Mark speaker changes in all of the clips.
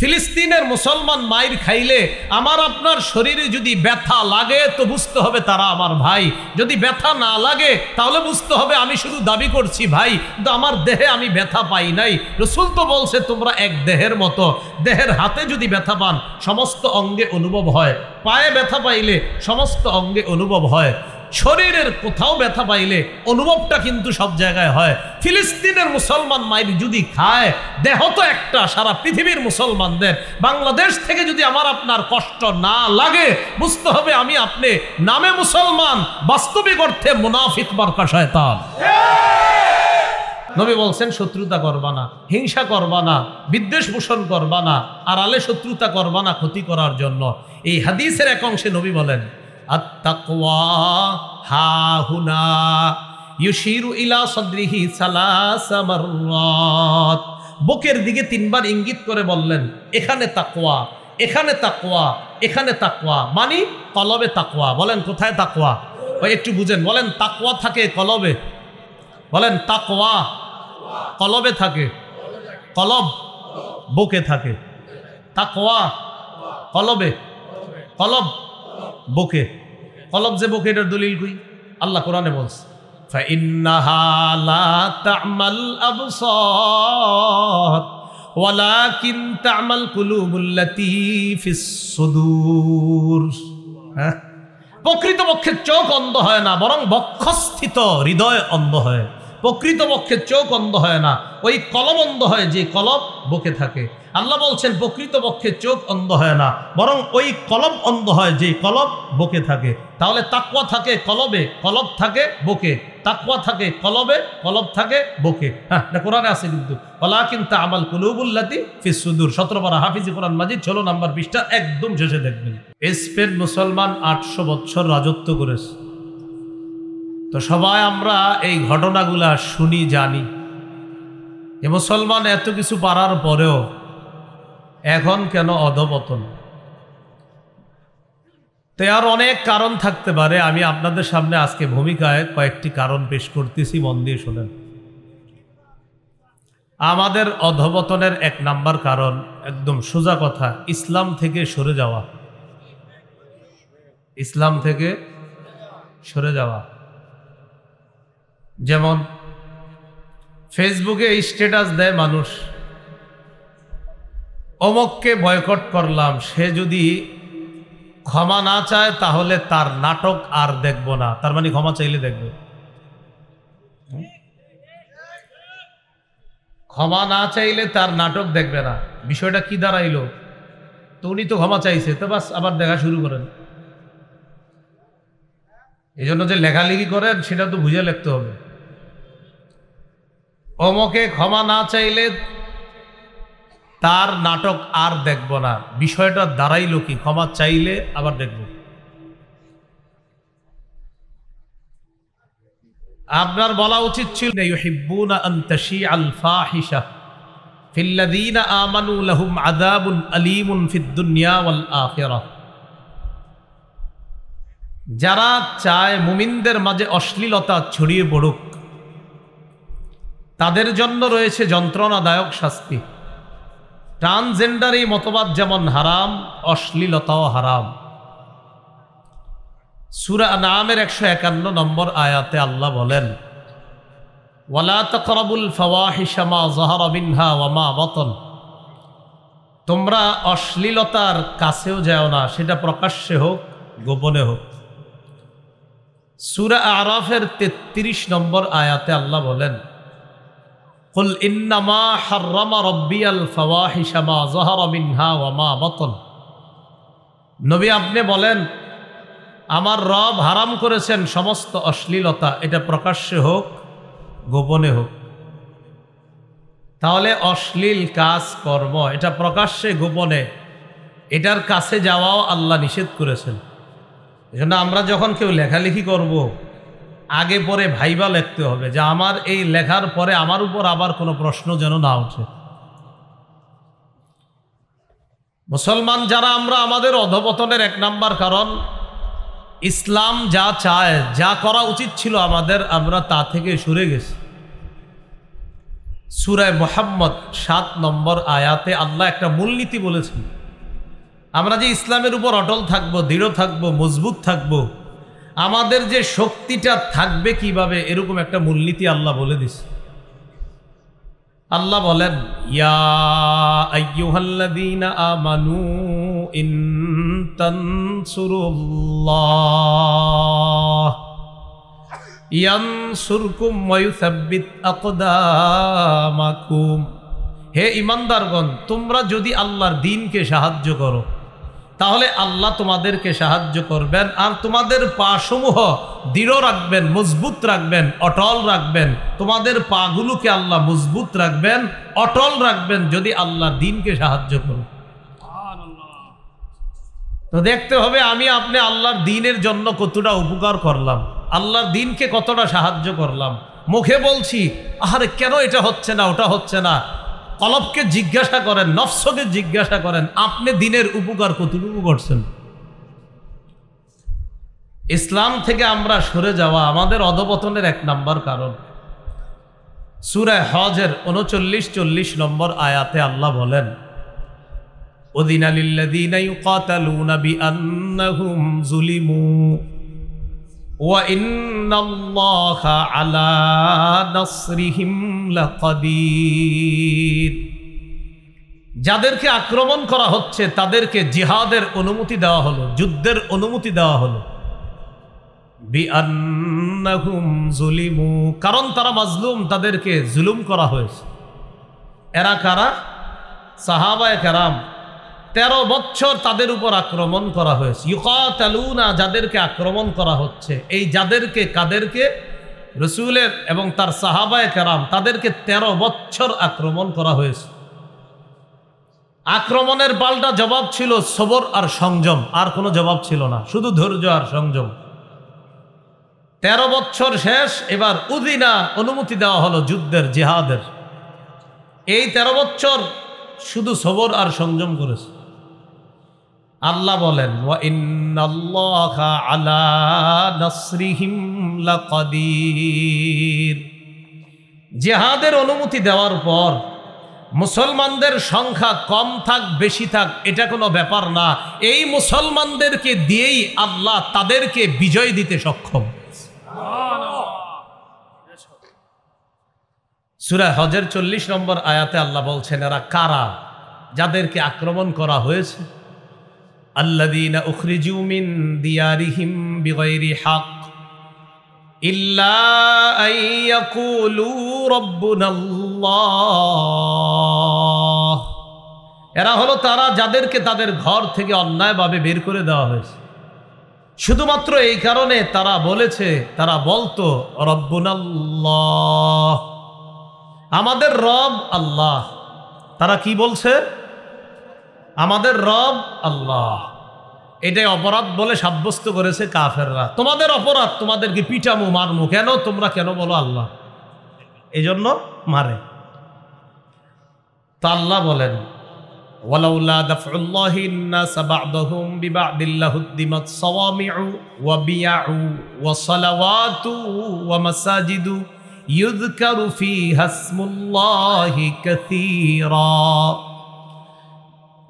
Speaker 1: ফিলিস্তিনের মুসলমান মাইর খাইলে আমার আপনার শরীরে যদি ব্যথা লাগে তো বুঝতে হবে তারা আমার ভাই, যদি ব্যথা না লাগে তাহলে বুঝতে হবে আমি শুধু দাবি করছি ভাই, কিন্তু আমার দেহে আমি ব্যথা পাই নাই। রাসূল তো বলছে তোমরা এক দেহের মতো। দেহের হাতে যদি ব্যথা পান সমস্ত অঙ্গে অনুভব হয়, পায়ে ব্যথা পাইলে সমস্ত অঙ্গে অনুভব হয়, শরীরের কোথাও ব্যথা পাইলে অনুভবটা কিন্তু সব জায়গায় হয়। ফিলিস্তিনের মুসলমান মাইর যদি খায়, দেহ তো একটা, সারা পৃথিবীর মুসলমানদের, বাংলাদেশ থেকে যদি আমার আপনার কষ্ট না লাগে বুঝতে হবে আমি আপনি নামে মুসলমান, বাস্তবিক অর্থে মুনাফিক মার্কা শয়তান। নবী বলছেন শত্রুতা করবা না, হিংসা করবা না, বিদ্বেষ পোষণ করবা না, আড়ালে শত্রুতা করবা না ক্ষতি করার জন্য। এই হাদিসের এক অংশে নবী বলেন আত-তাকওয়া হাহুনা ইউশিরু ইলা সাদরিহি সালাসা মাররাত। বুকের দিকে 3 বার ইঙ্গিত করে বললেন এখানে তাকওয়া, এখানে তাকওয়া, এখানে তাকওয়া, মানে কলবে তাকওয়া। বলেন কোথায় তাকওয়া? ওই একটু বুঝেন, বলেন তাকওয়া থাকে কলবে, বলেন তাকওয়া কলবে থাকে, কলব বুকে থাকে, তাকওয়া কলবে, কলব বুকে। কলব যে বুকে, এটার দলিল কই? আল্লাহ কোরআনে বলছে ফাইন্নাহা লা তা'মাল আবসার ওয়ালাকিন তা'মাল কুলুবুল্লাতী ফিস সুদূর। হ্যাঁ, প্রকৃতপক্ষে চোখ অন্ধ হয় না, বরং বক্ষস্থিত হৃদয় অন্ধ হয়। প্রকৃতপক্ষে চোখ অন্ধ হয় না, ওই কলব অন্ধ হয় যে কলব বুকে থাকে। আল্লাহ বলছেন প্রকৃতপক্ষে চোখ অন্ধ হয় না, বরং ওই কলব অন্ধ হয় যে কলব বুকে থাকে। তাহলে তাকওয়া থাকে কলবে, কলব থাকে বুকে, তাকওয়া থাকে কলবে, কলব থাকে বুকে। হ্যাঁ, এটা কোরআনে আছে কিন্তু, ওয়ালাকিন তা'মাল কুলুবুল্লাতী ফিস সুদূর। 17 পারা হাফিজি কোরআন মাজিদ 16 নম্বর পৃষ্ঠা একদম শেষে দেখবেন। স্পেন মুসলমান 800 বছর রাজত্ব করেছে। তো সবাই আমরা এই ঘটনাগুলা শুনি, জানি যে মুসলমান এত কিছু পারার পরেও এখন কেন অধঃপতন। তো আর অনেক কারণ থাকতে পারে, আমি আপনাদের সামনে আজকে ভূমিকায় কয়েকটি কারণ পেশ করতেছি, মন দিয়ে শোনেন। আমাদের অধঃপতনের 1 নাম্বার কারণ, একদম সোজা কথা, ইসলাম থেকে সরে যাওয়া। ইসলাম থেকে সরে যাওয়া। যেমন ফেসবুকে স্ট্যাটাস দেয় মানুষ, অমুককে বয়কট করলাম, সে যদি ক্ষমা না চায় তাহলে তার নাটক আর দেখব না। তার মানে ক্ষমা চাইলে দেখবে, ক্ষমা না চাইলে তার নাটক দেখবে না। বিষয়টা কি দাঁড়াইলো? তো উনি তো ক্ষমা চাইছে, তো বাস আবার দেখা শুরু করেন। এই জন্য যে লেখালেখি করেন সেটা তো বুঝে লিখতে হবে। অমুকে ক্ষমা না চাইলে তার নাটক আর দেখব না, বিষয়টা দাঁড়াইলো কি? ক্ষমা চাইলে আবার দেখব। আপনার বলা উচিত ছিল ইউহিব্বুনা আন তাশিআল ফাহিশা ফিল্লাযীনা আমানু লাহুম আযাবুন আলীমুন ফিদ দুনিয়া ওয়াল আখিরাহ। যারা চায় মুমিনদের মাঝে অশ্লীলতা ছড়িয়ে পড়ুক, তাদের জন্য রয়েছে যন্ত্রণাদায়ক শাস্তি। ট্রান্সজেন্ডার এই মতবাদ যেমন হারাম, অশ্লীলতাও হারাম। সূরা আনআমের 151 নম্বর আয়াতে আল্লাহ বলেন ওয়ালা তাকরাবুল ফাওয়াহিশা মা যাহারা মিনহা ওয়া মা বাতান। তোমরা অশ্লীলতার কাছেও যাও না, সেটা প্রকাশ্যে হোক গোপনে হোক। সূরা আরাফের 33 নম্বর আয়াতে আল্লাহ বলেন কুল ইন্নামা হাররামা রাব্বিয়াল ফাওয়াহিশা মা যাহারা মিনহা ওয়া মা বাতান। নবী আপনি বলেন আমার রব হারাম করেছেন সমস্ত অশ্লীলতা, এটা প্রকাশ্যে হোক গোপনে হোক। তাহলে অশ্লীল কাজ কর্ম এটা প্রকাশ্যে গোপনে, এটার কাছে যাওয়াও আল্লাহ নিষেধ করেছেন। এজন্য আমরা যখন কেউ লেখালেখি করব আগে পরে ভাইবা লিখতে হবে যে আমার এই লেখার পরে আমার উপর আবার কোনো প্রশ্ন যেন না ওঠে। মুসলমান যারা আমরা, আমাদের অধঃপতনের 1 নাম্বার কারণ ইসলাম যা চায়, যা করা উচিত ছিল আমাদের, আমরা তা থেকে সরে গেছি। সূরা মুহাম্মদ 7 নম্বর আয়াতে আল্লাহ একটা মূলনীতি বলেছেন। আমরা যে ইসলামের উপর অটল থাকব, দৃঢ় থাকব, মজবুত থাকব, আমাদের যে শক্তিটা থাকবে কিভাবে, এরকম একটা মূলনীতি আল্লাহ বলে দিছে। আল্লাহ বলেন, ইয়া আইয়ুহাল্লাযীনা আমানু ইন তানসুরুল্লাহ ইয়ানসুরকুম ওয়া ইউসাব্বিত আকদামাকুম। হে ঈমানদারগণ, তোমরা যদি আল্লাহর দ্বীনকে সাহায্য করো তাহলে আল্লাহ তোমাদেরকে সাহায্য করবেন, আর তোমাদের পাসমূহ দৃঢ় রাখবেন, মজবুত রাখবেন, অটল রাখবেন। তোমাদের পাগুলোকে আল্লাহ মজবুত রাখবেন, অটল রাখবেন যদি আল্লাহর দ্বীনকে সাহায্য করো। তো দেখতে হবে আমি আপনি আল্লাহর দ্বীনের জন্য কতটা উপকার করলাম, আল্লাহর দ্বীনকে কতটা সাহায্য করলাম। মুখে বলছি আরে কেন এটা হচ্ছে না, ওটা হচ্ছে না, কলবকে জিজ্ঞাসা করেন, নফসকে জিজ্ঞাসা করেন, আপনি দ্বীনের উপকার কতটুকু করছেন। ইসলাম থেকে আমরা সরে যাওয়া আমাদের অধপতনের এক নাম্বার কারণ। সূরা হজের 39-40 নম্বর আয়াতে আল্লাহ বলেন, উযিনা লিল্লাযীনা ইউকাতালুনা বিআন্নাহুম যুলিমু ওয়া ইন্নাল্লাহা আলা নাসরিহিম লাকাদির। যাদেরকে আক্রমণ করা হচ্ছে তাদেরকে জিহাদের অনুমতি দেওয়া হলো, যুদ্ধের অনুমতি দেওয়া হলো। বিআন্নাহুম যুলিমু, কারণ তারা মাজলুম, তাদেরকে জুলুম করা হয়েছে। এরা কারা? সাহাবায়ে কেরাম। 13 বছর তাদের উপর আক্রমণ করা হয়েছে। ইউকাতালুনা, যাদেরকে আক্রমণ করা হচ্ছে, এই যাদেরকে, কাদেরকে? রাসূলের এবং তার সাহাবায়ে কেরাম, তাদেরকে 13 বছর আক্রমণ করা হয়েছে। আক্রমণের পাল্টা জবাব ছিল সবর আর সংযম, আর কোনো জবাব ছিল না, শুধু ধৈর্য আর সংযম। 13 বছর শেষ, এবার উযিনা, অনুমতি দেওয়া হলো যুদ্ধের, জিহাদের। এই 13 বছর শুধু সবর আর সংযম করেছে। আল্লাহ বলেন, ওয়া ইন্নাল্লাহা আলা নাসরিহিম লাকাদির। জিহাদের অনুমতি দেওয়ার পর মুসলমানদের সংখ্যা কম থাক বেশি থাক এটা কোনো ব্যাপার না, এই মুসলমানদেরকে দিয়েই আল্লাহ তাদেরকে বিজয় দিতে সক্ষম। সূরা হজের 40 নম্বর আয়াতে আল্লাহ বলছেন, এরা কারা? যাদেরকে আক্রমণ করা হয়েছে। আল্লাযীনা উখরিজু মিন দিয়ারিহিম বিগাইরি হক ইল্লা আইয়াকুলু রাব্বুনাল্লাহ। এরা হলো তারা যাদেরকে তাদের ঘর থেকে অন্যায়ভাবে বের করে দেওয়া হয়েছে, শুধুমাত্র এই কারণে তারা বলেছে, তারা বলতো রব্বুনাল্লাহ, আমাদের রব আল্লাহ। তারা কি বলছে? আমাদের রব আল্লাহ। এটাই অপরাধ বলে সাব্যস্ত করেছে কাফেররা। তোমাদের অপরাধ, তোমাদেরকে পিটামু, মারমু। কেন? তোমরা কেন বলো আল্লাহ, এই জন্য মারে। তা আল্লাহ বলেন, ওয়ালাউলা দাফউল্লাহিন নাস বা'দাহুম বিবা'দিল লাহুদ্দিমাত সাওয়ামি'ু ওয়া বিয়া'ু ওয়া সালাওয়াতু ওয়া মাসাজিদু ইউযকারু ফীহা ইসমুল্লাহি কাসীরা।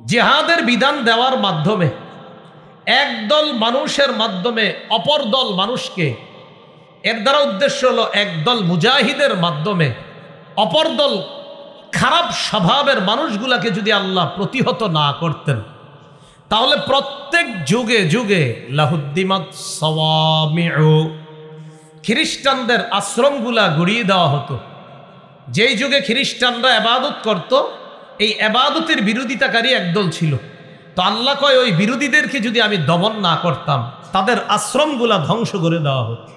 Speaker 1: জিহাদের বিধান দেওয়ার মাধ্যমে একদল মানুষের মাধ্যমে অপর দল মানুষকে, এর দ্বারা উদ্দেশ্য হলো একদল মুজাহিদের মাধ্যমে অপর দল খারাপ স্বভাবের মানুষগুলাকে যদি আল্লাহ প্রতিহত না করতেন, তাহলে প্রত্যেক যুগে যুগে লাহুদ্দিমাত সাওয়ামি'ু, খ্রিস্টানদের আশ্রমগুলা গড়িয়ে দেওয়া হতো। যেই যুগে খ্রিস্টানরা ইবাদত করত, এই ইবাদতের বিরোধিতাকারী একদল ছিল। তো আল্লাহ কয়, ওই বিরোধীদেরকে যদি আমি দমন না করতাম, তাদের আশ্রমগুলা ধ্বংস করে দেওয়া হতো।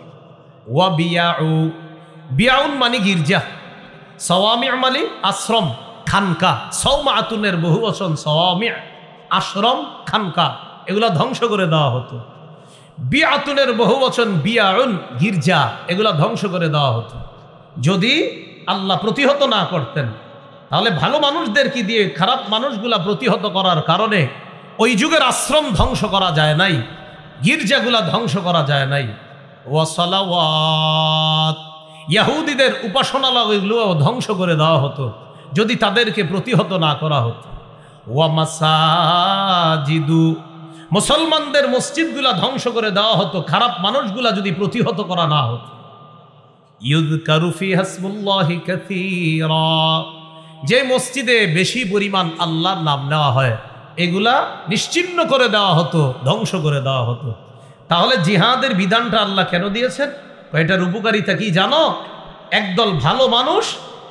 Speaker 1: ওয়া বিয়াউ, বিয়াউন মানে গির্জা, সাওয়ামি' মানে আশ্রম, খানকা। সাওমাতুনের বহু বচন সাওয়ামি', আশ্রম, খানকা, এগুলা ধ্বংস করে দেওয়া হতো। বিয়াতুনের বহু বচন বিয়াউন, গির্জা, এগুলা ধ্বংস করে দেওয়া হতো। যদি আল্লাহ প্রতিহত না করতেন, তাহলে ভালো মানুষদেরকে দিয়ে খারাপ মানুষগুলা প্রতিহত করার কারণে ওই যুগের আশ্রম ধ্বংস করা যায় নাই, গির্জাগুলা ধ্বংস করা যায় নাই। ওয়া সালাওয়াত, ইহুদিদের উপাসনালয়গুলো ধ্বংস করে দেওয়া হতো যদি তাদেরকে প্রতিহত না করা হতো। ওয়া মাসাজিদু, মুসলমানদের মসজিদগুলা ধ্বংস করে দেওয়া হতো খারাপ মানুষগুলা যদি প্রতিহত করা না হতো। ইউযকারু ফিহা ইসমুল্লাহি কাসীরা, যে মসজিদে বেশি পরিমাণ আল্লাহর নাম নেওয়া হয় এগুলা নিশ্চিহ্ন করে দেওয়া হতো, ধ্বংস করে দেওয়া হতো। তাহলে জিহাদের বিধানটা আল্লাহ কেন দিয়েছেন? এটার উপকারিতা কি জানো? একদল ভালো মানুষ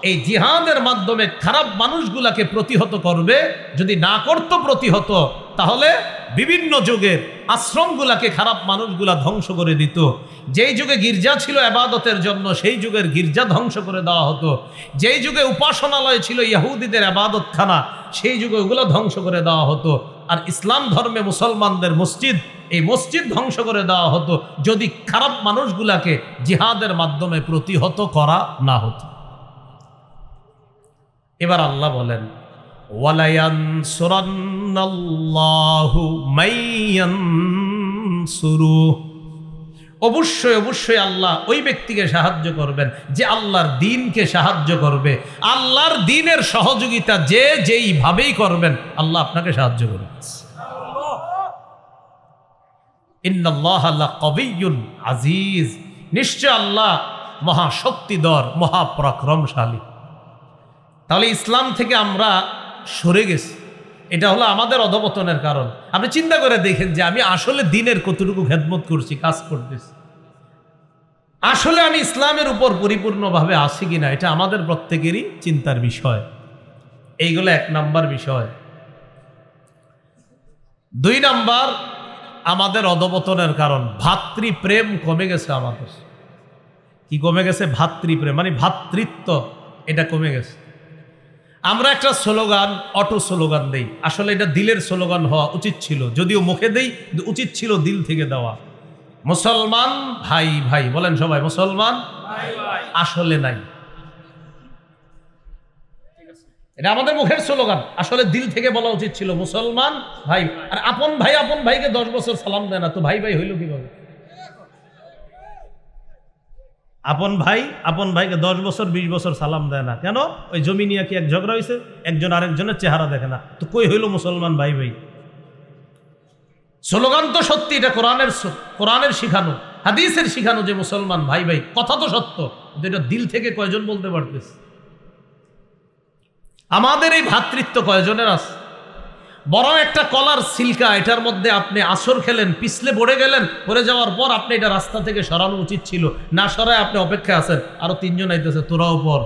Speaker 1: এই জিহাদের মাধ্যমে খারাপ মানুষগুলাকে প্রতিহত করবে। যদি না করতো প্রতিহত, তাহলে বিভিন্ন যুগের আশ্রমগুলাকে খারাপ মানুষগুলা ধ্বংস করে দিত। যেই যুগে গির্জা ছিল ইবাদতের জন্য, সেই যুগের গির্জা ধ্বংস করে দেওয়া হতো। যেই যুগে উপাসনালয় ছিল ইহুদিদের ইবাদতখানা, সেই যুগে ওগুলো ধ্বংস করে দেওয়া হতো। আর ইসলাম ধর্মে মুসলমানদের মসজিদ, এই মসজিদ ধ্বংস করে দেওয়া হতো যদি খারাপ মানুষগুলাকে জিহাদের মাধ্যমে প্রতিহত করা না হতো। এবার আল্লাহ বলেন, ওয়ালায়ানসুরান্নাল্লাহু মাইয়ানসুরু, অবশ্যই অবশ্যই আল্লাহ ওই ব্যক্তিকে সাহায্য করবেন যে আল্লাহর দ্বীনকে সাহায্য করবে। আল্লাহর দ্বীনের সহযোগিতা যে যেইভাবেই করবেন, আল্লাহ আপনাকে সাহায্য করবেন। ইন্নাল্লাহা লাকাবিয়্যুন আজিজ, নিশ্চয় আল্লাহ মহাশক্তিধর, মহাপরাক্রমশালী। তাহলে ইসলাম থেকে আমরা সরে গেছি, এটা হলো আমাদের অধপতনের কারণ। আপনি চিন্তা করে দেখেন যে আমি আসলে দ্বীনের কতটুকু খেদমত করছি, কাজ করতেছি, আসলে আমি ইসলামের উপর পরিপূর্ণভাবে আছি কিনা, এটা আমাদের প্রত্যেকেরই চিন্তার বিষয়। এইগুলো 1 নাম্বার বিষয়। 2 নাম্বার আমাদের অধপতনের কারণ, ভাতৃপ্রেম কমে গেছে আমাদের। কি কমে গেছে? ভাতৃপ্রেম, মানে ভ্রাতৃত্ব, এটা কমে গেছে। আমরা একটা স্লোগান, অটো স্লোগান দেই, আসলে এটা দিলের স্লোগান হওয়া উচিত ছিল, যদিও মুখে দেই, উচিত ছিল দিল থেকে দেওয়া। মুসলমান ভাই ভাই, বলেন সবাই মুসলমান ভাই ভাই, আসলে নাই। এটা আমাদের মুখের স্লোগান, আসলে দিল থেকে বলা উচিত ছিল মুসলমান ভাই। আর আপন ভাইকে 10 বছর সালাম দেয় না, তো ভাই ভাই হইল কিভাবে? আপন ভাইকে 10 বছর 20 বছর সালাম দেয় না কেন? ওই জমি নিয়ে কি এক ঝগড়া হয়েছে, একজন আরেকজনের চেহারা দেখে না, তো কই হইল মুসলমান ভাই ভাই? স্লোগান তো সত্যি, এটা কোরআনের শিখানো, হাদিসের শিখানো যে মুসলমান ভাই ভাই, কথা তো সত্য, কিন্তু এটা দিল থেকে কয়জন বলতে পারতেছে? আমাদের এই ভ্রাতৃত্ব কয়জনের আছে? বরং একটা কলার সিলকা, এটার মধ্যে আপনি আসর খেলেন, পিছলে পড়ে গেলেন, পড়ে যাওয়ার পর আপনি এটা রাস্তা থেকে সরানো উচিত ছিল, না সরায় আপনি অপেক্ষা আছেন, আরো 3 জন আইতেছে, তোরাও পর,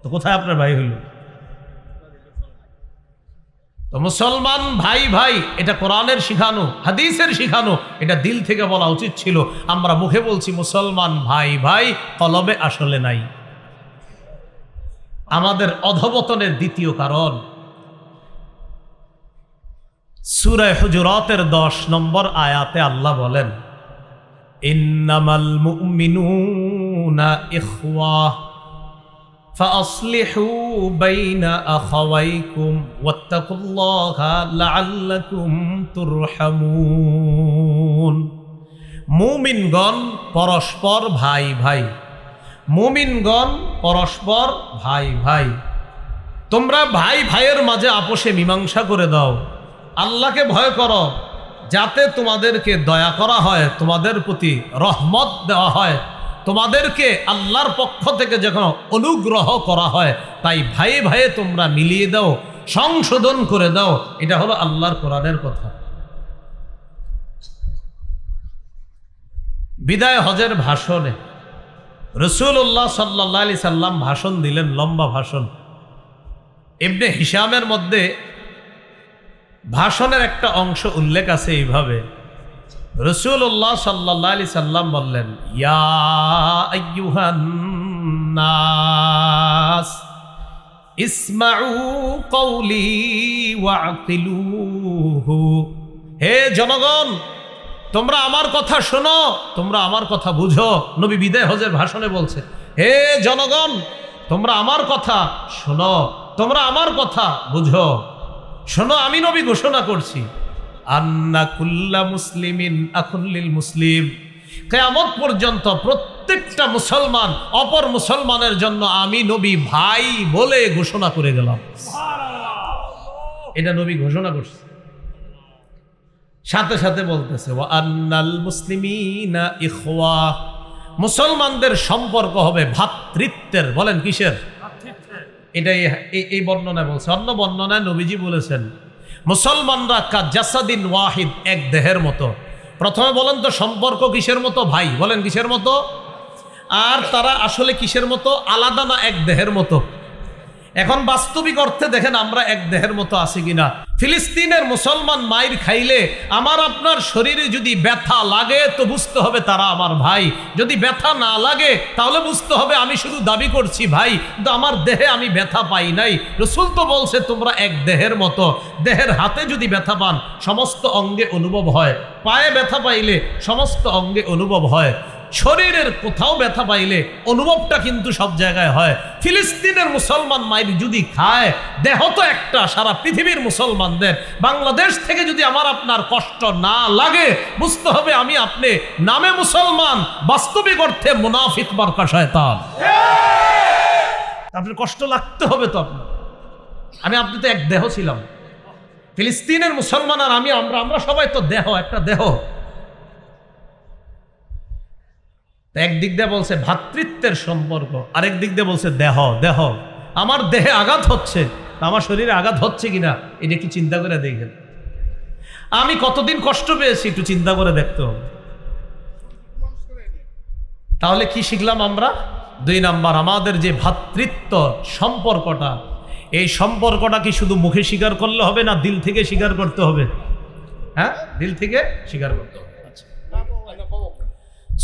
Speaker 1: তো কোথায় আপনার ভাই হইল? তো মুসলমান ভাই ভাই, এটা কোরআনের শিখানো, হাদিসের শিখানো, এটা দিল থেকে বলা উচিত ছিল। আমরা মুখে বলছি মুসলমান ভাই ভাই, কলবে আসলে নাই। আমাদের অধপতনের দ্বিতীয় কারণ, সূরা হুজুরাতের 10 নম্বর আয়াতে আল্লাহ বলেন, ইন্নামাল মুমিনুনা ইখওয়া ফাআসলিহু বাইনা আখাওয়াইকুম ওয়াত্তাকুল্লাহা লাআল্লাকুম তুরহামুন। মুমিনগণ পরস্পর ভাই ভাই, মুমিনগণ পরস্পর ভাই ভাই, তোমরা ভাই ভাইয়ের মাঝে আপোষে মীমাংসা করে দাও। আল্লাহকে ভয় করো, যাতে তোমাদেরকে দয়া করা হয়, তোমাদের প্রতি রহমত দেওয়া হয়, তোমাদেরকে আল্লাহর পক্ষ থেকে যখন অনুগ্রহ করা হয়, তাই ভাই ভাইয়ে তোমরা মিলিয়ে দাও, সংশোধন করে দাও। এটা হলো আল্লাহর কোরআনের কথা। বিদায় হজের ভাষণে রাসূলুল্লাহ সাল্লাল্লাহু আলাইহি সাল্লাম ভাষণ দিলেন, লম্বা ভাষণ। ইবনে হিশামের মধ্যে ভাষণের একটা অংশ উল্লেখ আছে এইভাবে, রাসূলুল্লাহ সাল্লাল্লাহু আলাইহি সাল্লাম বললেন, ইয়া আইয়ুহান নাস ইসমাউ কওলি ওয়াকিলুহু, হে জনগণ, তোমরা আমার কথা শোনো, তোমরা আমার কথা বুঝো। নবী বিদায় হজের ভাষণে বলছে, হে জনগণ, তোমরা আমার কথা শোনো, তোমরা আমার কথা বুঝো। শোনো, আমি নবী ঘোষণা করছি, আন্না কুল্লা মুসলিমিন আখুন লিল মুসলিম, কিয়ামত পর্যন্ত প্রত্যেকটা মুসলমান অপর মুসলমানের জন্য আমি নবী ভাই বলে ঘোষণা করে গেলাম। এটা নবী ঘোষণা করছে, সাথে সাথে বলতেছে ওয়া আন্নাল মুসলিমিনা ইখওয়া, মুসলমানদের সম্পর্ক হবে ভ্রাতৃত্বের। বলেন কিসের? এটাই এই বর্ণনায় বলছে। অন্য বর্ণনায় নবীজি বলেছেন মুসলমানরা কা জাসাদিন ওয়াহিদ, এক দেহের মতো। প্রথমে বলেন তো সম্পর্ক কিসের মতো? ভাই। বলেন কিসের মতো? আর তারা আসলে কিসের মতো? আলাদা না এক দেহের মতো? এখন বাস্তবিক অর্থে দেখেন আমরা এক দেহের মতো আছি কিনা। ফিলিস্তিনের মুসলমান মাইর খাইলে আমার আপনার শরীরে যদি ব্যথা লাগে তো বুঝতে হবে তারা আমার ভাই, যদি ব্যথা না লাগে তাহলে বুঝতে হবে আমি শুধু দাবি করছি ভাই, কিন্তু আমার দেহে আমি ব্যথা পাই নাই। রাসূল তো বলছে তোমরা এক দেহের মতো। দেহের হাতে যদি ব্যথা পান সমস্ত অঙ্গে অনুভব হয়, পায়ে ব্যথা পাইলে সমস্ত অঙ্গে অনুভব হয়, শরীরের কোথাও ব্যথা পাইলে অনুভবটা কিন্তু সব জায়গায় হয়। ফিলিস্তিনের মুসলমান মাইর যদি খায়, দেহ তো একটা সারা পৃথিবীর মুসলমানদের। বাংলাদেশ থেকে যদি আমার আপনার কষ্ট না লাগে বুঝতে হবে আমি আপনি নামে মুসলমান, বাস্তবিক অর্থে মুনাফিক মার্কা শয়তান। আপনার কষ্ট লাগতে হবে তো। আমি আপনি তো এক দেহ ছিলাম। ফিলিস্তিনের মুসলমান আর আমি, আমরা সবাই তো দেহ, একটা দেহ। একদিক দিয়ে বলছে ভ্রাতৃত্বের সম্পর্ক, আরেক দিক দিয়ে বলছে দেহ। দেহ আমার দেহে আঘাত হচ্ছে, আমার শরীরে আঘাত হচ্ছে কিনা এটা একটু চিন্তা করে দেখেন। আমি কতদিন কষ্ট পেয়েছি একটু চিন্তা করে দেখতে হবে। তাহলে কি শিখলাম আমরা? 2 নাম্বার, আমাদের যে ভ্রাতৃত্ব সম্পর্কটা, এই সম্পর্কটা কি শুধু মুখে স্বীকার করলে হবে না, দিল থেকে স্বীকার করতে হবে? হ্যাঁ, দিল থেকে স্বীকার করতে হবে।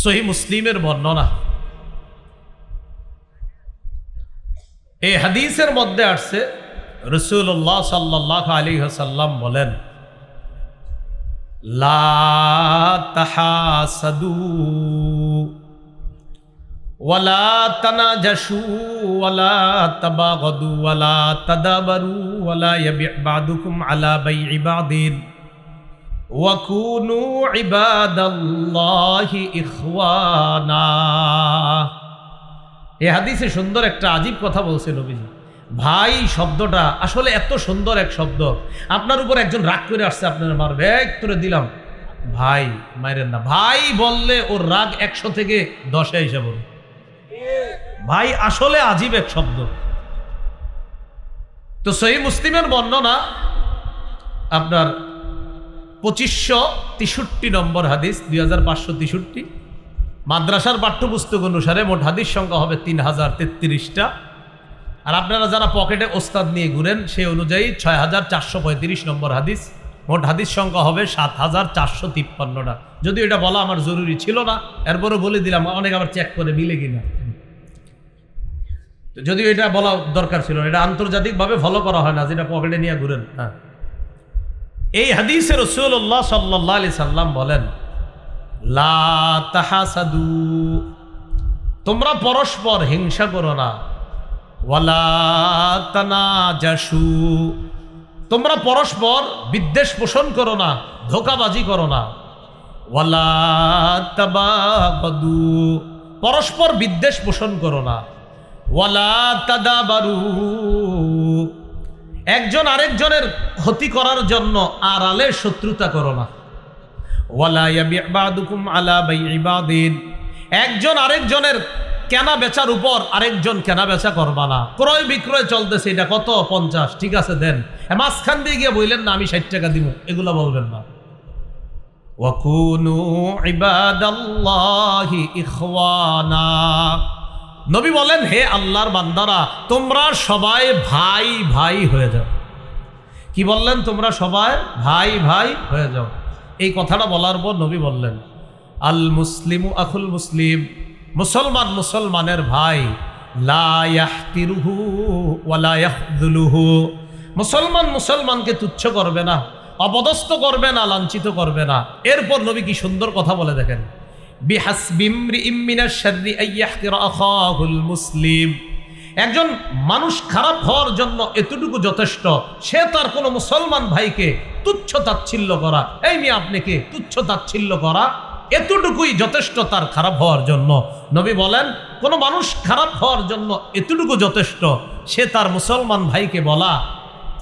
Speaker 1: সহিহ মুসলিমের বর্ণনা, এই হাদিসের মধ্যে আসছে রাসূলুল্লাহ সাল্লাল্লাহু আলাইহি ওয়াসাল্লাম বলেন লা তাহাসাদু ওয়ালা তানাজাশু ওয়ালা তাবাগাদু ওয়ালা তাদাবারু ওয়ালা ইয়াবি' বা'দুকুম আলা বাই'i বা'দিন ওয়াকুনু ইবাদাল্লাহি ইখওয়ানা। এই হাদিসে সুন্দর একটা আজীব কথা বলছে নবীজি। ভাই শব্দটা আসলে এত সুন্দর এক শব্দ। আপনার উপর একজন রাগ করে আসছে, আপনার মারবে, তোরে দিলাম, ভাই মাইরেন না। ভাই বললে ওর রাগ 100 থেকে 10-এ হিসাব হবে। ভাই আসলে আজীব এক শব্দ। তো সহিহ মুসলিমের বর্ণনা আপনার 2563 নম্বর হাদিস, 2563। মাদ্রাসার পাঠ্যপুস্তক অনুসারে মোট হাদিস সংখ্যা হবে 3033টা। আর আপনারা যারা পকেটে ওস্তাদ নিয়ে ঘুরেন সেই অনুযায়ী 6435 নম্বর হাদিস। মোট হাদিস সংখ্যা হবে 7453টা। যদিও এটা বলা আমার জরুরি ছিল না, এরপরও বলে দিলাম, অনেক আবার চেক করে মিলে কিনা। যদিও এটা বলা দরকার ছিল, এটা আন্তর্জাতিকভাবে ফলো করা হয় না, যেটা পকেটে নিয়ে ঘুরেন। হ্যাঁ, এই হাদিসে রাসূলুল্লাহ সাল্লাল্লাহু আলাইহি সাল্লাম বলেন লা তাহাসাদু, তোমরা পরস্পর হিংসা করো না। ওয়ালা তানাজাশু, তোমরা পরস্পর বিদ্বেষ পোষণ করো না, ধোঁকাবাজি করো না। ওয়ালা তাবাগাদু, পরস্পর বিদ্বেষ পোষণ করো না। ওয়ালা তাদাবারু, একজন আরেকজনের ক্ষতি করার জন্য আড়ালে শত্রুতা করো না। ওয়ালা ইয়াবি' বা'দুকুম আলা বাই'i বা'দিন, একজন আরেকজনের কেনা বেচার উপর আরেকজন কেনা বেচা করবা না। ক্রয় বিক্রয় চলতেছে, এটা কত? 50, ঠিক আছে দেন। মাঝখান দিয়ে গিয়ে বললেন না আমি 60 টাকা দিব, এগুলো বলবেন না। ওয়াকুনু ইবাদাল্লাহি ইখওয়ানা, নবী বলেন হে আল্লাহর বান্দারা তোমরা সবাই ভাই ভাই হয়ে যাও। কি বললেন? তোমরা সবাই ভাই ভাই হয়ে যাও। এই কথাটা বলার পর নবী বললেন আল মুসলিমু আখুল মুসলিম, মুসলমান মুসলমানের ভাই, লা ইয়াহকিরুহু ওয়ালা ইয়াখযুলুহু, মুসলমান মুসলমানকে তুচ্ছ করবে না, অপদস্থ করবে না, লাঞ্ছিত করবে না। এরপর নবী কি সুন্দর কথা বলে দেখেন, বিহাসবি ইমরিইম মিনাশ শাররি আইয়াহকিরা আখাহুল মুসলিম, একজন মানুষ খারাপ হওয়ার জন্য এতটুকু যথেষ্ট, সে তার কোনো মুসলমান ভাইকে তুচ্ছ তাচ্ছিল্য করা। এই মেয়ে আপনাকে তুচ্ছ তাচ্ছিল্য করা এতটুকুই যথেষ্ট তার খারাপ হওয়ার জন্য। নবী বলেন কোনো মানুষ খারাপ হওয়ার জন্য এতটুকু যথেষ্ট, সে তার মুসলমান ভাইকে বলা,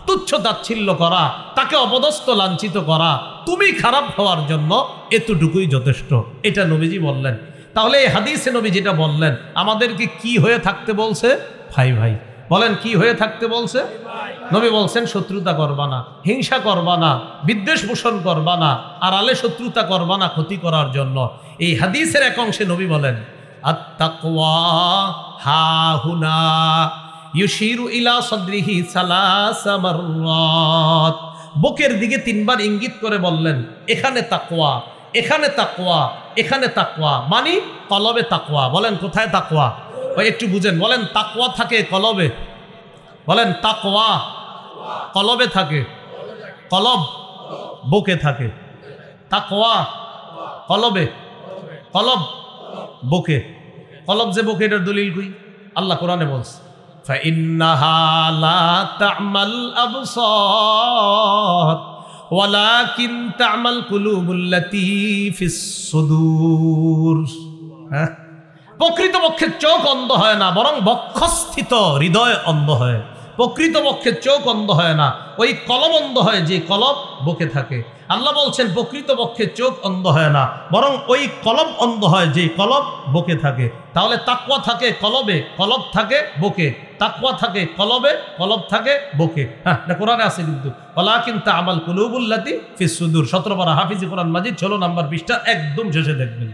Speaker 1: তুচ্ছ তাচ্ছিল্য করা, তাকে অপদস্থ লাঞ্ছিত করা, তুমি খারাপ হওয়ার জন্য এতটুকুই যথেষ্ট। এটা নবীজি বললেন। তাহলে এই হাদিসে নবী যেটা বললেন, আমাদেরকে কি হয়ে থাকতে বলছে? ভাই ভাই। বলেন কি হয়ে থাকতে বলছে? নবী বলছেন শত্রুতা করবা না, হিংসা করবা না, বিদ্বেষ পোষণ করবা না, আর আলে শত্রুতা করবা না ক্ষতি করার জন্য। এই হাদিসের এক অংশে নবী বলেন আত-তাকওয়া হাহুনা ইউশিরু ইলা সাদরিহি সালাসা মাররাত। বুকের দিকে তিনবার ইঙ্গিত করে বললেন এখানে তাকওয়া, এখানে তাকওয়া, এখানে তাকওয়া, মানে কলবে তাকওয়া। বলেন কোথায় তাকওয়া? ওই একটু বুঝেন। বলেন তাকওয়া থাকে কলবে। বলেন তাকওয়া কলবে থাকে, কলব বুকে থাকে। তাকওয়া কলবে, কলব বুকে। কলব যে বুকে, এটার দলিল কই? আল্লাহ কোরআনে বলছে فإنها لا تعمى الأبصار ولكن تعمى القلوب التي في الصدور। হ্যাঁ, প্রকৃতপক্ষে চোখ অন্ধ হয় না, বরং বক্ষস্থিত হৃদয় অন্ধ হয়। প্রকৃতপক্ষে চোখ অন্ধ হয় না, ওই কলব অন্ধ হয় যে কলব বুকে থাকে। আল্লাহ বলছেন প্রকৃতপক্ষে চোখ অন্ধ হয় না, বরং ওই কলব অন্ধ হয় যে কলব বুকে থাকে। তাহলে তাকওয়া থাকে কলবে, কলব থাকে বুকে। তাকওয়া থাকে কলবে, কলব থাকে বুকে। হ্যাঁ, এটা কোরআনে আছে কিন্তু। ওয়ালাকিন তা'মাল কুলুবুল্লাতী ফিস সুদূর, 17 পারা হাফিজি কোরআন মাজিদ 16 নম্বর পৃষ্ঠা, একদম শেষে দেখবেন।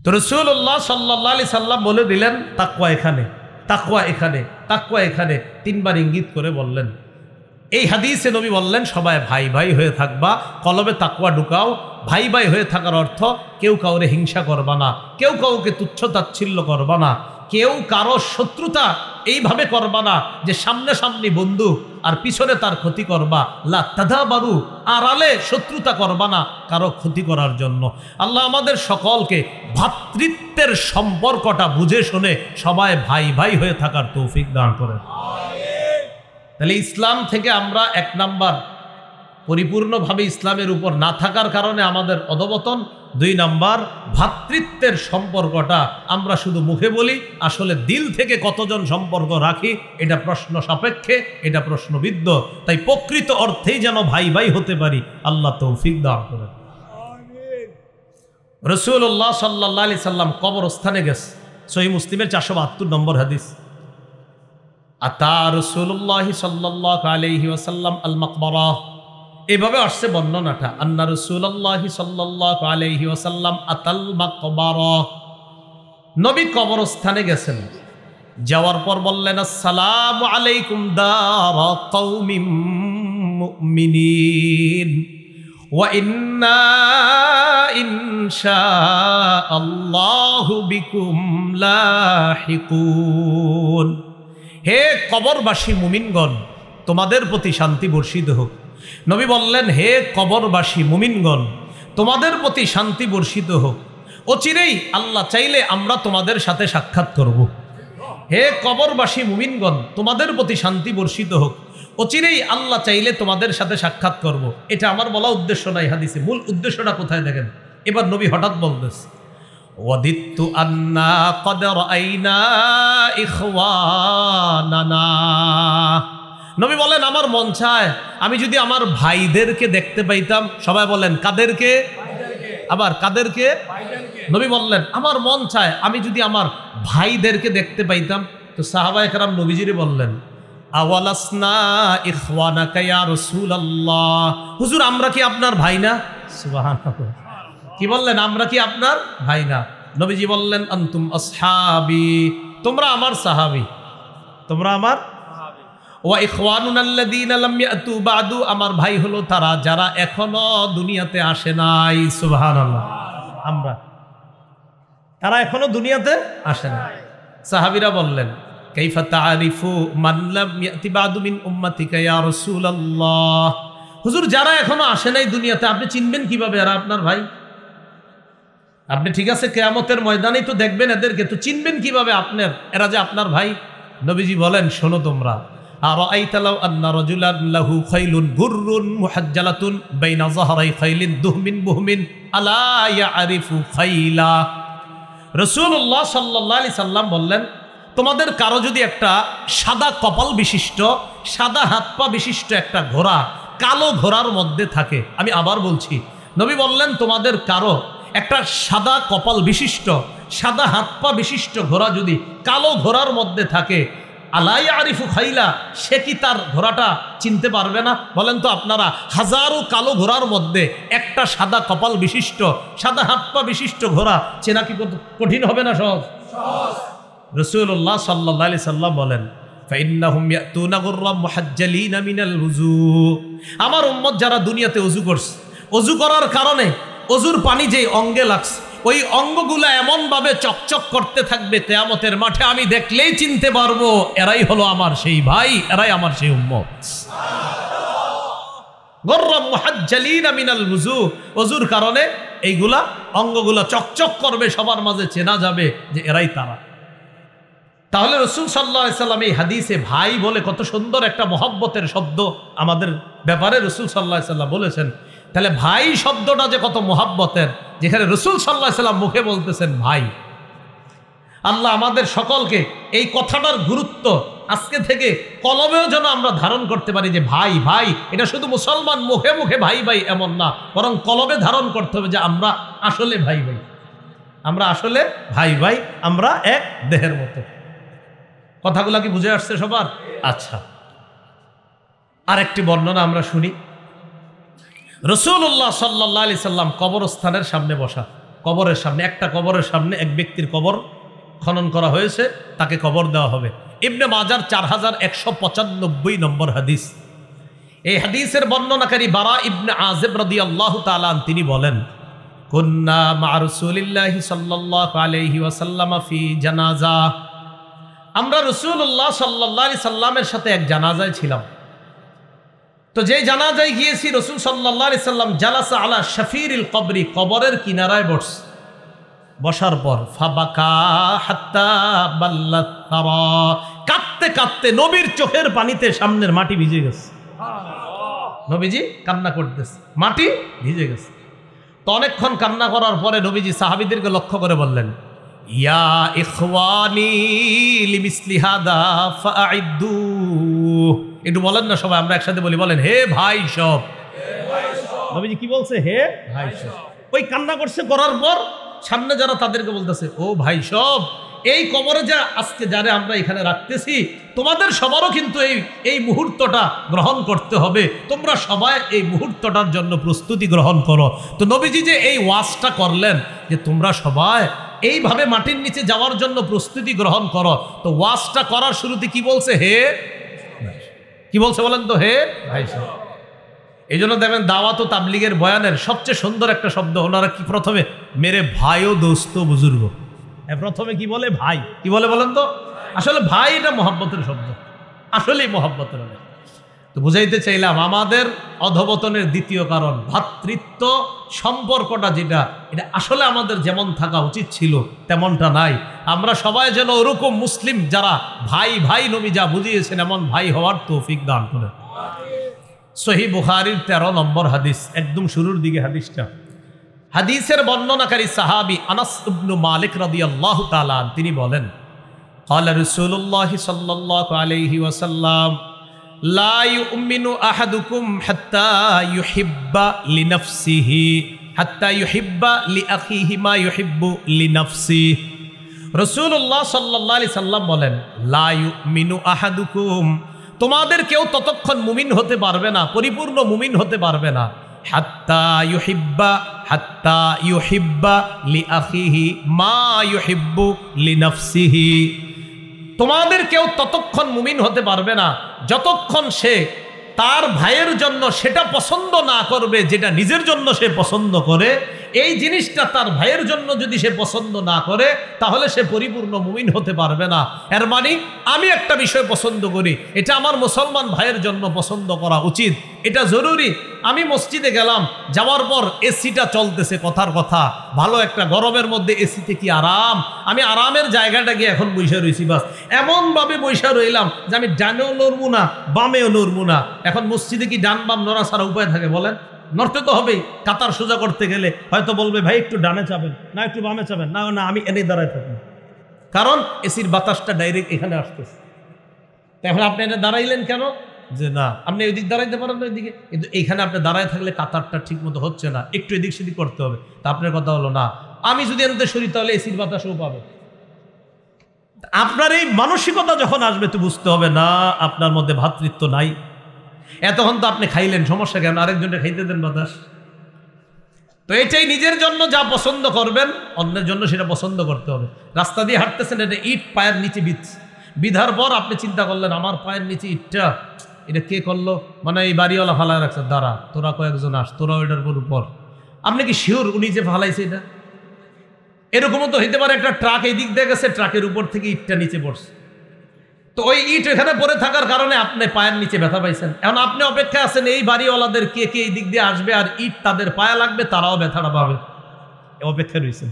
Speaker 1: তো রাসূলুল্লাহ সাল্লাল্লাহু আলাইহি সাল্লাম বলে দিলেন তাকওয়া এখানে, তাকওয়া এখানে, তাকওয়া এখানে, তিনবার ইঙ্গিত করে বললেন। এই হাদিসে নবী বললেন সবাই ভাই ভাই হয়ে থাকবা, কলবে তাকওয়া ঢুকাও। ভাই ভাই হয়ে থাকার অর্থ কেউ কাউরে হিংসা করবা না, কেউ কাউকে তুচ্ছ তাচ্ছিল্য করবা না, কেউ কারো শত্রুতা এইভাবে করবা না যে সামনে সামনে বন্ধু আর পিছনে তার ক্ষতি করবা। লা তাদাবারু, আড়ালে শত্রুতা করবা না কারো ক্ষতি করার জন্য। আল্লাহ আমাদের সকলকে ভ্রাতৃত্বের সম্পর্কটা বুঝে শুনে সবাই ভাই ভাই হয়ে থাকার তৌফিক দান করেন। তাহলে ইসলাম থেকে আমরা 1 নাম্বার পরিপূর্ণভাবে ইসলামের উপর না থাকার কারণে আমাদের অধঃপতন। 2 নাম্বার ভ্রাতৃত্বের সম্পর্কটা আমরা শুধু মুখে বলি, আসলে দিল থেকে কতজন সম্পর্ক রাখি এটা প্রশ্ন সাপেক্ষে, এটা প্রশ্নবিদ্ধ। তাই প্রকৃত অর্থেই যেন ভাই ভাই হতে পারি, আল্লাহ তৌফিক দান করেন। রাসূলুল্লাহ সাল্লাল্লাহু আলাইহি সাল্লাম কবরস্থানে গেছে, সহিহ মুসলিমের 472 নম্বর হাদিস। আতা রাসূলুল্লাহ সাল্লাল্লাহু আলাইহি ওয়াসাল্লাম আল মাকবারা, এভাবে আসছে বর্ণনাটা। আন্না রাসূলুল্লাহ সাল্লাল্লাহু আলাইহি ওয়াসাল্লাম আতাল মাকবারা, নবী কবরস্থানে গেছেন। যাওয়ার পর বললেন আসসালামু আলাইকুম দারা কওমিম মুমিনিন ওয়া ইন্না ইনশাআল্লাহু বিকুম লাহিকুন। হে কবরবাসী মুমিনগণ, তোমাদের প্রতি শান্তি বর্ষিত হোক। নবী বললেন হে কবরবাসী মুমিনগণ, তোমাদের প্রতি শান্তি বর্ষিত হোক। অচিরেই আল্লাহ চাইলে আমরা তোমাদের সাথে সাক্ষাৎ করব। হে কবরবাসী মুমিনগণ, তোমাদের প্রতি শান্তি বর্ষিত হোক। অচিরেই আল্লাহ চাইলে তোমাদের সাথে সাক্ষাৎ করব। এটা আমার বলা উদ্দেশ্য নাই হাদিসে, মূল উদ্দেশ্যটা কোথায় দেখেন। এবার নবী হঠাৎ বলতেছে ওয়াদিতু আন্না ক্বাদ রাআইনা ইখওয়ানানা। নবী বলেন আমার মন চায় আমি যদি আমার ভাইদেরকে দেখতে পাইতাম। সবাই বলেন কাদেরকে? আবার কাদেরকে? নবী বললেন আমার মন চায় আমি যদি আমার ভাইদেরকে দেখতে পাইতাম। তো সাহাবায়ে কেরাম নবীজিরে বললেন আওয়ালাসনা ইখওয়ানাকা ইয়া রাসূলুল্লাহ, হুজুর আমরা কি আপনার ভাই না? সুবহানাল্লাহ, কি বললেন? আমরা কি আপনার ভাই না? নবীজি বললেন আনতুম আসহাবি, তোমরা আমার সাহাবী, তোমরা আমার ওয়া ইখওয়ানুনা আল্লাযীনা লাম ইয়াতু বাদু, আমার ভাই হলো তারা যারা এখনো দুনিয়াতে আসে নাই। সুবহানাল্লাহ, আমরা তারা এখনো দুনিয়াতে আসে নাই। সাহাবীরা বললেন কাইফা তাআরিফু মান লাম ইয়াতি বাদু মিন উম্মাতিকা ইয়া রাসূলুল্লাহ, হুজুর যারা এখনো আসে নাই দুনিয়াতে আপনি চিনবেন কিভাবে এরা আপনার ভাই? আপনি ঠিক আছে কিয়ামতের ময়দানেই তো দেখবেন এদেরকে, তো চিনবেন কিভাবে আপনার এরা যে আপনার ভাই? নবীজি বলেন শোনো তোমরা, আরাআইতা লাউ আন্না রাজুলান লাহু খাইলুন গুররুন মুহাজ্জালাতুন বাইনা যাহরাই খাইলিন দুহমিন বুহমিন আলা ইয়ারিফু খাইলা। রাসূলুল্লাহ সাল্লাল্লাহু আলাইহি সাল্লাম বললেন, তোমাদের কারো যদি একটা সাদা কপাল বিশিষ্ট, সাদা হাত পা বিশিষ্ট একটা ঘোড়া কালো ঘোড়ার মধ্যে থাকে, আমি আবার বলছি, নবী বললেন তোমাদের কারো একটা সাদা কপাল বিশিষ্ট, সাদা হাত পা বিশিষ্ট ঘোড়া যদি কালো ঘোড়ার মধ্যে থাকে, আলা ইয়ারিফু খাইলা, সে কি তার ঘোড়াটা চিনতে পারবে না? বলেন তো আপনারা, হাজারো কালো ঘোড়ার মধ্যে একটা সাদা কপাল বিশিষ্ট, সাদা হাত পা বিশিষ্ট ঘোড়া চেনা কি কঠিন হবে না সহজ? রাসূলুল্লাহ সাল্লাল্লাহু আলাইহি সাল্লাম বলেন, ফাইন্নাহুম ইয়াতুনা গুররাম মুহাজ্জালিনা মিনাল ওযু। আমার উম্মত যারা দুনিয়াতে ওযু করছে, ওযু করার কারণে ওযুর পানি যে অঙ্গে লাগছে, ওই অঙ্গগুলো এমনভাবে চকচক করতে থাকবে, কিয়ামতের মাঠে আমি দেখলেই চিনতে পারবো এরাই হলো আমার সেই ভাই, এরাই আমার সেই উম্মত। গুররাম মুহাজ্জালিনা মিনাল ওযু, ওযুর কারণে এইগুলা অঙ্গগুলা চকচক করবে, সবার মাঝে চেনা যাবে যে এরাই তারা। তাহলে রাসূল সাল্লাল্লাহু আলাইহি সাল্লাম এই হাদিসে ভাই বলে কত সুন্দর একটা মহব্বতের শব্দ আমাদের ব্যাপারে রাসূল সাল্লাল্লাহু আলাইহি সাল্লাম বলেছেন। তাহলে ভাই শব্দটা যে কত মহব্বতের, যেখানে রাসূল সাল্লাল্লাহু আলাইহি সাল্লাম মুখে বলতেছেন ভাই। আল্লাহ আমাদের সকলকে এই কথাটার গুরুত্ব আজকে থেকে কলবেও যেন আমরা ধারণ করতে পারি যে ভাই ভাই, এটা শুধু মুসলমান মুখে মুখে ভাই ভাই এমন না, বরং কলবে ধারণ করতে হবে যে আমরা আসলে ভাই ভাই, আমরা আসলে ভাই ভাই, আমরা এক দেহের মতো। কথাগুলা কি বুঝে আসছে সবার? আচ্ছা, আরেকটি বর্ণনা আমরা শুনি। রাসূলুল্লাহ সাল্লাল্লাহু আলাইহি সাল্লাম কবরস্থানের সামনে বসা, কবরের সামনে, একটা কবরের সামনে এক ব্যক্তির কবর খনন করা হয়েছে, তাকে কবর দেওয়া হবে। ইবনে মাজার 4195 নম্বর হাদিস। এই হাদিসের বর্ণনাকারী বারা ইবনে আযিব রাদিয়াল্লাহু তাআলা তিনি বলেন, কুন্না মা রাসূলিল্লাহি সাল্লাল্লাহু আলাইহি ওয়াসাল্লাম ফি জানাজা। আমরা রাসূলুল্লাহ সাল্লাল্লাহু আলাইহি সাল্লামের সাথে এক জানাজায় ছিলাম। তো যেই জানাজায় গিয়েছি, রাসূল সাল্লাল্লাহু আলাইহি সাল্লাম জালাসা আলা শাফিরিল কবরি, কবরের কিনারায় বসে, বসার পর ফাবাকা হাত্তা বাল্লাত তারা, কাঁদতে কাঁদতে নবীর চোখের পানিতে সামনের মাটি ভিজে গেছে। নবীজি কান্না করতেছে, মাটি ভিজে গেছে। তো অনেকক্ষণ কান্না করার পরে নবীজি সাহাবীদেরকে লক্ষ্য করে বললেন, ইয়া ইখওয়ানি লিমিসলি হাদা ফাআইদু। একটু বলেন না সবাই, আমরা একসাথে বলি, বলেন হে ভাই সব। নবীজি কি বলছে? হে ভাই সব। ওই কান্না করছে, করার পর সামনে যারা তাদেরকে বলতেছে, ও ভাই সব, এই কবরে যা আজকে যারা আমরা এখানে রাখতেছি, তোমাদের সবারও কিন্তু এই মুহূর্তটা গ্রহণ করতে হবে, তোমরা সবাই এই মুহূর্তটার জন্য প্রস্তুতি গ্রহণ করো। তো নবীজি যে এই ওয়াজটা করলেন যে তোমরা সবাই এইভাবে মাটির নিচে যাওয়ার জন্য প্রস্তুতি গ্রহণ করো, তো ওয়াজটা করার শুরুতে কি বলছে? হে, কি বলছে বলেন তো? হে ভাই সব। এই জন্য দেখবেন দাওয়াত ও তাবলীগের বয়ানের সবচেয়ে সুন্দর একটা শব্দ, ওনারা কি প্রথমে মেরে ভাই ও দোস্ত বুজুর্গ, প্রথমে কি বলে? ভাই। কি বলে বলেন তো? আসলে ভাই এটা মহব্বতের শব্দ, আসলেই মহব্বতের। তো বুঝাইতে চাইলাম আমাদের অধপতনের দ্বিতীয় কারণ ভ্রাতৃত্ব সম্পর্কটা, যেটা এটা আসলে আমাদের যেমন থাকা উচিত ছিল তেমনটা নাই। আমরা সবাই যেন ওরকম মুসলিম যারা ভাই ভাই নবী যা বুঝিয়েছেন এমন ভাই হওয়ার তৌফিক দান করে। সহিহ বুখারীর 13 নম্বর হাদিস, একদম শুরুর দিকে হাদিসটা। হাদিসের বর্ণনাকারী সাহাবী আনাস ইবনে মালিক রাদিয়াল্লাহু তাআলা তিনি বলেন, ক্বালা রাসূলুল্লাহ সাল্লাল্লাহু আলাইহি ওয়াসাল্লাম, লা ইউমিনু আহাদুকুম হাত্তা ইউহিব্বা লিনাফসিহি হাত্তা ইউহিব্বা লিআখিহি মা ইউহিব্বু লিনাফসিহি। রাসূলুল্লাহ সাল্লাল্লাহু আলাইহি সাল্লাম বলেন, লা ইউমিনু আহাদুকুম, তোমাদের কেউ ততক্ষণ মুমিন হতে পারবে না, পরিপূর্ণ মুমিন হতে পারবে না, হাত্তা ইউহিব্বা লিআখিহি মা ইউহিব্বু লিনাফসিহি। তোমাদের কেউ ততক্ষণ মুমিন হতে পারবে না যতক্ষণ সে তার ভাইয়ের জন্য সেটা পছন্দ না করবে যেটা নিজের জন্য সে পছন্দ করে। এই জিনিসটা তার ভাইয়ের জন্য যদি সে পছন্দ না করে তাহলে সে পরিপূর্ণ মুমিন হতে পারবে না। এর মানে আমি একটা বিষয় পছন্দ করি, এটা আমার মুসলমান ভাইয়ের জন্য পছন্দ করা উচিত, এটা জরুরি। আমি মসজিদে গেলাম, যাওয়ার পর এসিটা চলতেছে, কথার কথা ভালো একটা গরমের মধ্যে এসিতে কি আরাম, আমি আরামের জায়গাটা গিয়ে এখন বৈশা রয়েছি, বাস এমনভাবে বৈশা রইলাম যে আমি ডানেও নড়বো না বামেও নড়বো না। এখন মসজিদে কি ডান বাম নড়া ছাড়া উপায় থাকে বলেন? নড়তে তো হবেই। কাতার সোজা করতে গেলে হয়তো বলবে ভাই একটু ডানে চাবেন, না একটু বামে চাবেন, না না আমি এনে দাঁড়ায় থাকি, কারণ এসির বাতাসটা ডাইরেক্ট এখানে আসতেছে। এখন আপনি এনে দাঁড়াইলেন কেন? যে না আপনি ওই দিক দাঁড়াইতে পারেন না ওইদিকে, কিন্তু এইখানে আপনি দাঁড়ায় থাকলে কাতারটা ঠিক মতো হচ্ছে না, একটু এদিক সেদিক করতে হবে। তা আপনার কথা হলো না আমি যদি এনতে সরি তাহলে এসির বাতাসও পাবে। আপনার এই মানসিকতা যখন আসবে তো বুঝতে হবে না আপনার মধ্যে ভ্রাতৃত্ব নাই। এতক্ষণ তো আপনি খাইলেন, সমস্যা কেন? আরেকজনকে খাইতে দেন বাতাস। তো এটাই নিজের জন্য যা পছন্দ করবেন অন্যের জন্য সেটা পছন্দ করতে হবে। রাস্তা দিয়ে হাঁটতেছেন, এটা ইট পায়ের নিচে বিধার পর আপনি চিন্তা করলেন আমার পায়ের নিচে ইটটা এটা কে করলো, মানে এই বাড়িওয়ালা ফালায় রাখছে, দাঁড়া তোরা কয়েকজন আস, তোরা ওইটার উপর। আপনি কি শিওর উনি যে ফালাইছে এটা? এরকমও তো হইতে পারে একটা ট্রাক এই দিক দিয়ে গেছে, ট্রাকের উপর থেকে ইটটা নিচে পড়ছে, তো ওই ইট এখানে পড়ে থাকার কারণে আপনি পায়ের নিচে ব্যথা পাইছেন। এখন আপনি অপেক্ষা আছেন এই বাড়িওয়ালাদের কে কে এই দিক দিয়ে আসবে আর ইট তাদের পায়ে লাগবে, তারাও ব্যথাটা পাবে, অপেক্ষা রয়েছেন।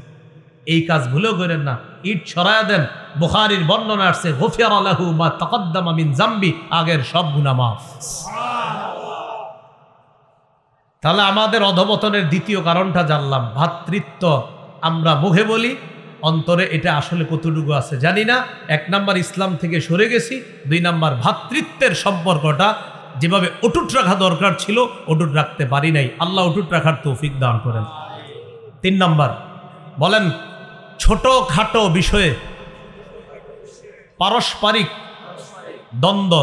Speaker 1: এই কাজ ভুলেও করেন না, ইট ছড়ায়া দেন। বুখারীর বর্ণনা আসছে গুফিরা লাহু মা তাকাদ্দামা মিন যামবি, আগের সব গুনাহ মাফ। তাহলে আমাদের অধপতনের দ্বিতীয় কারণটা জানলাম, ভ্রাতৃত্ব। আমরা মুখে বলি, অন্তরে এটা আসলে কতটুকু আছে জানি না। 1 নাম্বার ইসলাম থেকে সরে গেছি, 2 নাম্বার ভ্রাতৃত্বের সম্পর্কটা যেভাবে অটুট রাখা দরকার ছিল অটুট রাখতে পারি নাই। আল্লাহ অটুট রাখার তৌফিক দান করেন। 3 নাম্বার বলেন, ছোট খাটো বিষয়ে পারস্পরিক দ্বন্দ্ব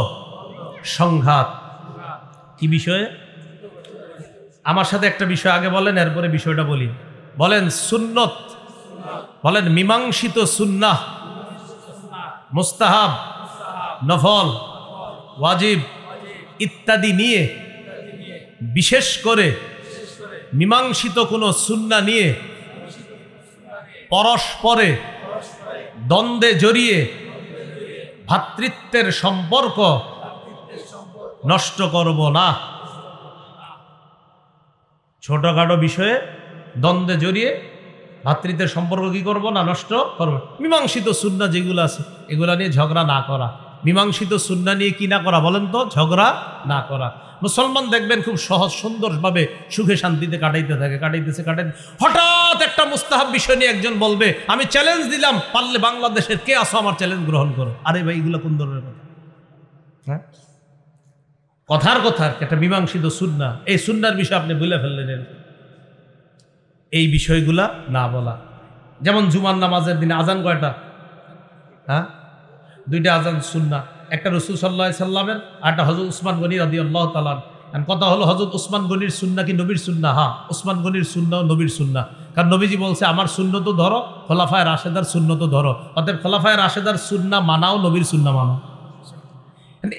Speaker 1: সংঘাত। কি বিষয়ে? আমার সাথে একটা বিষয় আগে বলেন, এরপরে বিষয়টা বলি। বলেন সুন্নত, বলেন মীমাংসিত সুন্নাহ, মুস্তাহাব, নফল, ওয়াজিব ইত্যাদি নিয়ে, বিশেষ করে মীমাংসিত কোনো সুন্নাহ নিয়ে পরস্পরে দ্বন্দ্বে জড়িয়ে ভ্রাতৃত্বের সম্পর্ক নষ্ট করব না। ছোটখাটো বিষয়ে দ্বন্দ্বে জড়িয়ে ভ্রাতৃত্বের সম্পর্ক কি করব না? নষ্ট করব। মীমাংসিত সুন্নাহ যেগুলো আছে এগুলা নিয়ে ঝগড়া না করা। মীমাংসিত সুন্নাহ নিয়ে কি না করা বলেন তো? ঝগড়া না করা। মুসলমান দেখবেন খুব সহজ সুন্দরভাবে সুখে শান্তিতে কাটাইতে থাকে, কাটাইতেছে। হঠাৎ একটা মুস্তাহাব বিষয় নিয়ে একজন বলবে আমি চ্যালেঞ্জ দিলাম, পারলে বাংলাদেশের কে আসো আমার চ্যালেঞ্জ গ্রহণ করো। আরে ভাই এগুলো কোন ধরনের কথা? হ্যাঁ, কথার কথা একটা মীমাংসিত সুন্নাহ, এই সুন্নাহর বিষয় আপনি বলে ফেললেন। এই বিষয়গুলা না বলা। যেমন জুমার নামাজের দিনে আজান কয়টা? হ্যাঁ, 2টা আজান সুন্নাহ, একটা রাসূল সাল্লাল্লাহু আলাইহি সাল্লামের আর একটা হযরত উসমান গনি রাদিয়াল্লাহু তাআলা। কথা হলো হযরত উসমান গনির সুন্নাহ কি নবীর সুন্নাহ? হ্যাঁ, উসমান গনির সুন্নাহ নবীর সুন্নাহ। কারণ নবীজি বলছে আমার সুন্নতও ধরো, খোলাফায়ে রাশেদার সুন্নতও ধরো। অতএব খোলাফায়ে রাশেদার সুন্নাহ মানাও, নবীর সুন্নাহ মানাও।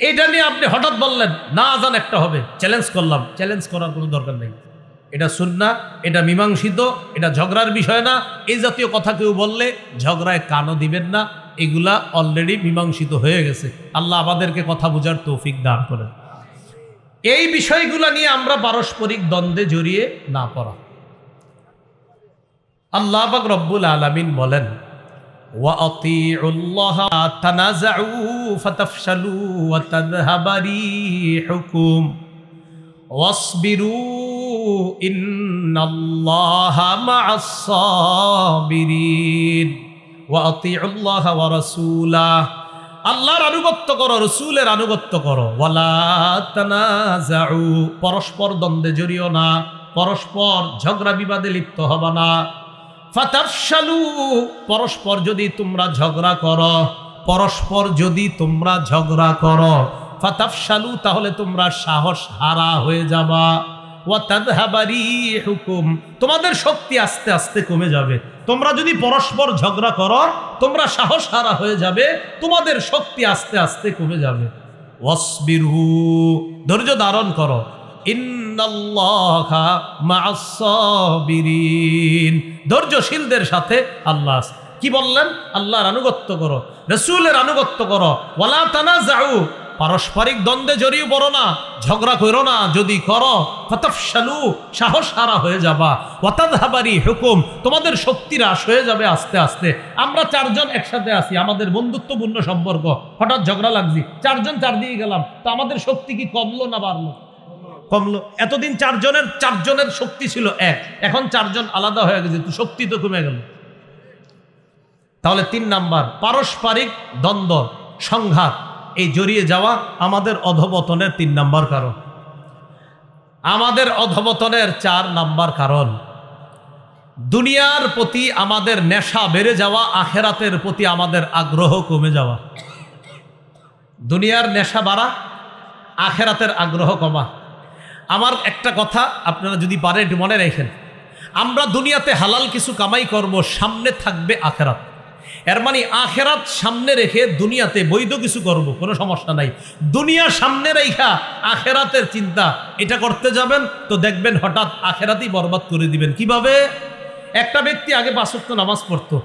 Speaker 1: এটা নিয়ে আপনি হঠাৎ বললেন না আজান একটা হবে, চ্যালেঞ্জ করলাম। চ্যালেঞ্জ করার কোনো দরকার নেই। এটা সুন্নাহ, এটা মীমাংসিত, এটা ঝগড়ার বিষয় না। এই জাতীয় কথা কেউ বললে ঝগড়ায় কানও দিবেন না, এগুলা অলরেডি মীমাংসিত হয়ে গেছে। আল্লাহ আমাদেরকে কথা বোঝার তৌফিক দান করেন। এই বিষয়গুলা নিয়ে আমরা পারস্পরিক দ্বন্দ্বে জড়িয়ে না পড়া। আল্লাহ পাক রব্বুল আলামিন বলেন ওয়াতিউল্লাহ তানাজাউ ফাতাফশালু ওয়া তাযহাবা রিহুকুম ওয়াসবিরু ইন্নাল্লাহা মা'আস সাবিরিন ওয়া আতিউল্লাহ ওয়া রাসূলাহ। আল্লাহর আনুগত্য করো, রাসূলের আনুগত্য করো। ওয়ালা তানাজাউ, পরস্পর দ্বন্দ্বে জড়িও না, পরস্পর ঝগড়া বিবাদে লিপ্ত হবা না। ফাতাফশালু, পরস্পর যদি তোমরা ঝগড়া করো, পরস্পর যদি তোমরা ঝগড়া করো, ফাতাফশালু তাহলে তোমরা সাহস হারা হয়ে যাবা। ওয়া তাযহাবা রিহুকুম, তোমাদের শক্তি আস্তে আস্তে কমে যাবে। তোমরা যদি পরস্পর ঝগড়া করো তোমরা সাহস হারা হয়ে যাবে, তোমাদের শক্তি আস্তে আস্তে কমে যাবে। ওয়াসবিরু, ধৈর্য ধারণ করো। ইন্নাল্লাহা মা'আস সাবিরিন, ধৈর্যশীলদের সাথে আল্লাহ আছে। কি বললেন? আল্লাহর আনুগত্য করো, রাসূলের আনুগত্য করো। ওয়ালা তানাজাউ, পারস্পরিক দ্বন্দ্বে জড়িয়ে পড়ো না, ঝগড়া করো না, যদি করো ফাতাফশালু, সাহস হারা হয়ে যাবা, ওয়াতাযহাবারি হুকুম, তোমাদের শক্তি হ্রাস হয়ে যাবে আস্তে আস্তে। আমরা চারজন একসাথে আছি, আমাদের বন্ধুত্বপূর্ণ সম্পর্ক, হঠাৎ ঝগড়া লাগছি, চারজন চারদিকে গেলাম, তো আমাদের শক্তি কি কমলো না বাড়লো? কমলো। এতদিন চারজনের শক্তি ছিল এক, এখন চারজন আলাদা হয়ে গেছে, তো শক্তি তো কমে গেল। তাহলে 3 নাম্বার, পারস্পরিক দ্বন্দ্ব সংঘাত, এই জড়িয়ে যাওয়া আমাদের অধঃপতনের 3 নাম্বার কারণ। আমাদের অধঃপতনের 4 নাম্বার কারণ, দুনিয়ার প্রতি আমাদের নেশা বেড়ে যাওয়া, আখেরাতের প্রতি আমাদের আগ্রহ কমে যাওয়া। দুনিয়ার নেশা বাড়া, আখেরাতের আগ্রহ কমা। আমার একটা কথা আপনারা যদি পারেন একটু মনে রাখেন, আমরা দুনিয়াতে হালাল কিছু কামাই করব, সামনে থাকবে আখেরাত। এর মানে আখেরাত সামনে রেখে দুনিয়াতে বৈধ কিছু করব, কোনো সমস্যা নাই। দুনিয়া সামনে রেখা আখেরাতের চিন্তা এটা করতে যাবেন তো দেখবেন হঠাৎ আখেরাতই বরবাদ করে দিবেন। কিভাবে? একটা ব্যক্তি আগে 5 ওয়াক্ত নামাজ পড়তো,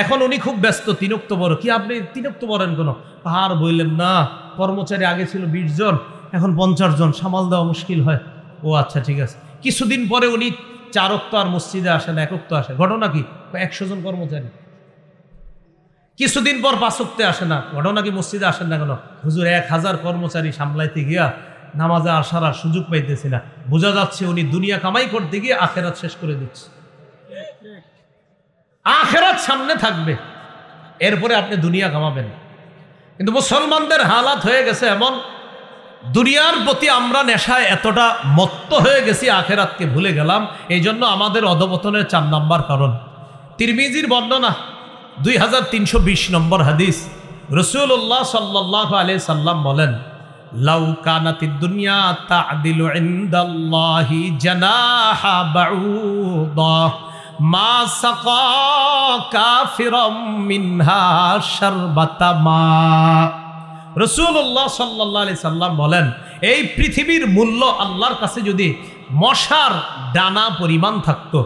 Speaker 1: এখন উনি খুব ব্যস্ত, 3 ওয়াক্ত বড়। কি আপনি 3 ওয়াক্ত পড়েন কেন? আর বললেন না, কর্মচারী আগে ছিল 20 জন, এখন 50 জন, সামাল দেওয়া মুশকিল হয়। ও আচ্ছা ঠিক আছে। কিছুদিন পরে উনি 4 ওয়াক্ত আর মসজিদে আসে না, 1 ওয়াক্ত আসে। ঘটনা কি? 100 জন কর্মচারী। কিছুদিন পর 5 ওয়াক্তে আসে না, ঘটনা কি? মসজিদে আসেন না কেন? হুজুর 1000 কর্মচারী সামলাইতে গিয়া নামাজে আসার আর সুযোগ পাইতেছি না। বোঝা যাচ্ছে উনি দুনিয়া কামাই করতে গিয়ে আখেরাত শেষ করে দিচ্ছে। আখেরাত সামনে থাকবে, এরপরে আপনি দুনিয়া কামাবেন। কিন্তু মুসলমানদের হালাত হয়ে গেছে এমন, দুনিয়ার প্রতি আমরা নেশায় এতটা মত্ত হয়ে গেছি, আখেরাতকে ভুলে গেলাম। এই জন্য আমাদের অধঃপতনের 4 নাম্বার কারণ। তিরমিজির বর্ণনা 2320 নম্বর হাদিস, রাসূলুল্লাহ সাল্লাল্লাহু আলাইহি সাল্লাম বলেন, লাউ কানাতিদ দুনিয়া তা'দিলু ইনদাল্লাহি জানাহা বাউদা মা সাকা কাফিরাম মিনহা শারবাতা মা। রাসূলুল্লাহ সাল্লাল্লাহু আলাইহি সাল্লাম বলেন, এই পৃথিবীর মূল্য আল্লাহর কাছে যদি মশার ডানা পরিমাণ থাকতো,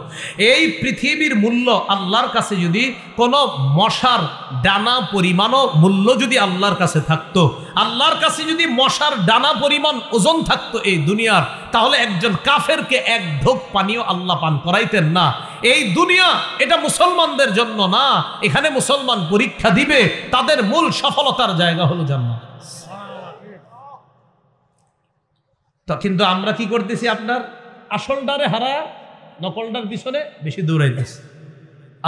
Speaker 1: এই পৃথিবীর মূল্য আল্লাহর কাছে যদি কোনো মশার ডানা পরিমাণও মূল্য যদি আল্লাহর কাছে থাকতো, আল্লাহর কাছে যদি মশার ডানা পরিমাণ ওজন থাকতো এই দুনিয়ার, তাহলে একজন কাফেরকে 1 ঢোক পানিও আল্লাহ পান করাইতেন না। এই দুনিয়া এটা মুসলমানদের জন্য না, এখানে মুসলমান পরীক্ষা দিবে, তাদের মূল সফলতার জায়গা হলো জান্নাত। তো কিন্তু আমরা কি করতেছি? আপনার আসলটারে হারা নকলটার পিছনে বেশি দৌড়াইতেছি।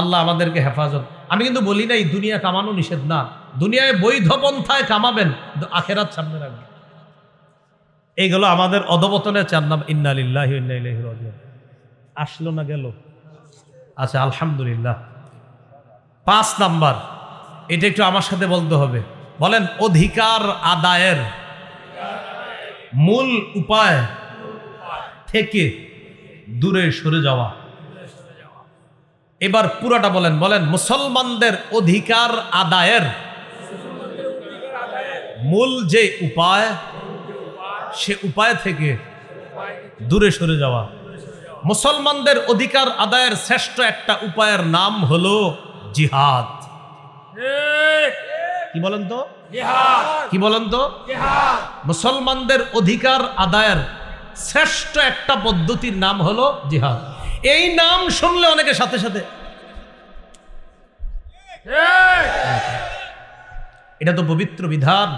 Speaker 1: আল্লাহ আমাদেরকে হেফাজত। আমি কিন্তু বলি না এই দুনিয়া কামানো নিষেধ না, দুনিয়ায় বৈধ পন্থায় কামাবেন, কিন্তু আখেরাত সামনে রাখবেন। এইগুলো আমাদের অধঃপতনের 4 নাম। ইন্না লিল্লাহি ওয়া ইন্না ইলাইহি রাজিউন। আসলো না গেল? আচ্ছা আলহামদুলিল্লাহ। 5 নাম্বার, এটা একটু আমার সাথে বলতে হবে। বলেন, অধিকার আদায়ের মূল উপায় থেকে দূরে সরে যাওয়া। এবার পুরাটা বলেন, বলেন মুসলমানদের অধিকার আদায়ের মূল যে উপায়, সে উপায় থেকে দূরে সরে যাওয়া। মুসলমানদের অধিকার আদায়ের শ্রেষ্ঠ একটা উপায়ের নাম হলো জিহাদ। কি বলেন তো? কি বলেন তো? মুসলমানদের অধিকার আদায়ের শ্রেষ্ঠ একটা পদ্ধতির নাম হলো জিহাদ। এই নাম শুনলে অনেকে সাথে সাথে, এটা তো পবিত্র বিধান,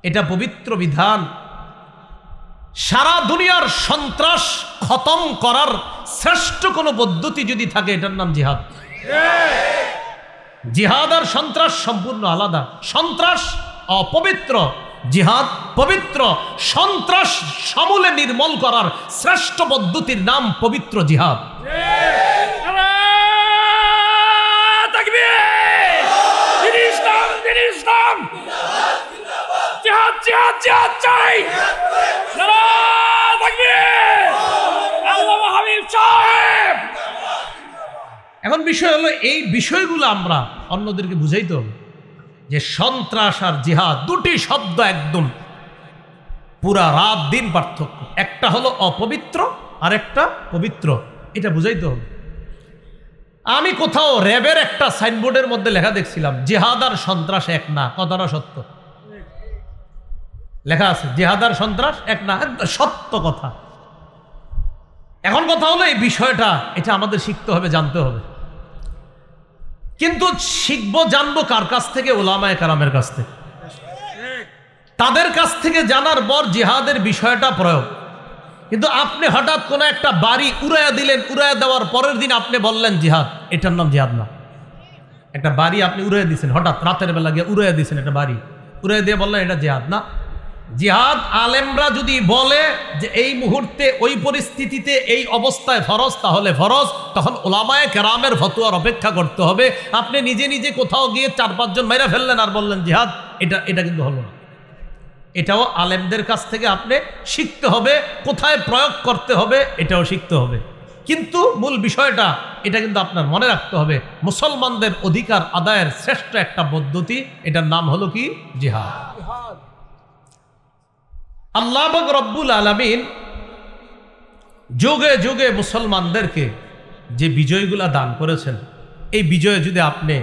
Speaker 1: এটা পবিত্র বিধান। সারা দুনিয়ার সন্ত্রাস খতম করার শ্রেষ্ঠ কোনো পদ্ধতি যদি থাকে, এটার নাম জিহাদ। জিহাদ আর সন্ত্রাস সম্পূর্ণ আলাদা। সন্ত্রাস অপবিত্র, জিহাদ পবিত্র। সন্ত্রাস সমূলে নির্মূল করার শ্রেষ্ঠ পদ্ধতির নাম পবিত্র জিহাদ। এখন বিষয় হলো, এই বিষয়গুলো আমরা অন্যদেরকে বুঝাইতে হবে যে সন্ত্রাস আর জিহাদ দুটি শব্দ একদম পুরা রাত দিন পার্থক্য। একটা হলো অপবিত্র আর একটা পবিত্র, এটা বুঝাইতে হবে। আমি কোথাও র্যাবের একটা সাইনবোর্ডের মধ্যে লেখা দেখছিলাম, জিহাদ আর সন্ত্রাস এক না। কথাটা সত্য? লেখা আছে জিহাদ আর সন্ত্রাস এক না, সত্য কথা। এখন কথা হলো এই বিষয়টা, এটা আমাদের শিখতে হবে, জানতে হবে। কিন্তু শিখবো জানবো কার কাছ থেকে? উলামায়ে কেরামের কাছ থেকে। তাদের কাছ থেকে জানার পর জিহাদের বিষয়টা প্রয়োগ। কিন্তু আপনি হঠাৎ কোনো একটা বাড়ি উড়াইয়া দিলেন, উড়াইয়া দেওয়ার পরের দিন আপনি বললেন জিহাদ, এটার নাম জিহাদ না। একটা বাড়ি আপনি উড়াইয়া দিয়েছেন, হঠাৎ রাতের বেলা গিয়ে উড়াইয়া দিয়েছেন একটা বাড়ি, উড়াইয়া দিয়ে বললেন এটা জিহাদ না। জিহাদ আলেমরা যদি বলে যে এই মুহূর্তে ওই পরিস্থিতিতে এই অবস্থায় ফরজ, তাহলে ফরজ, তখন উলামায়ে কেরামের ফতোয়ার অপেক্ষা করতে হবে। আপনি নিজে নিজে কোথাও গিয়ে 4-5 জন মাইরা ফেললেন আর বললেন জিহাদ, এটা কিন্তু হলো না। এটাও আলেমদের কাছ থেকে আপনি শিখতে হবে, কোথায় প্রয়োগ করতে হবে এটাও শিখতে হবে। কিন্তু মূল বিষয়টা এটা কিন্তু আপনার মনে রাখতে হবে, মুসলমানদের অধিকার আদায়ের শ্রেষ্ঠ একটা পদ্ধতি, এটার নাম হলো কি? জিহাদ। আল্লাহ পাক রব্বুল আলামিন যুগে যুগে মুসলমানদেরকে যে বিজয়গুলা দান করেছেন, এই বিজয়ে যদি আপনি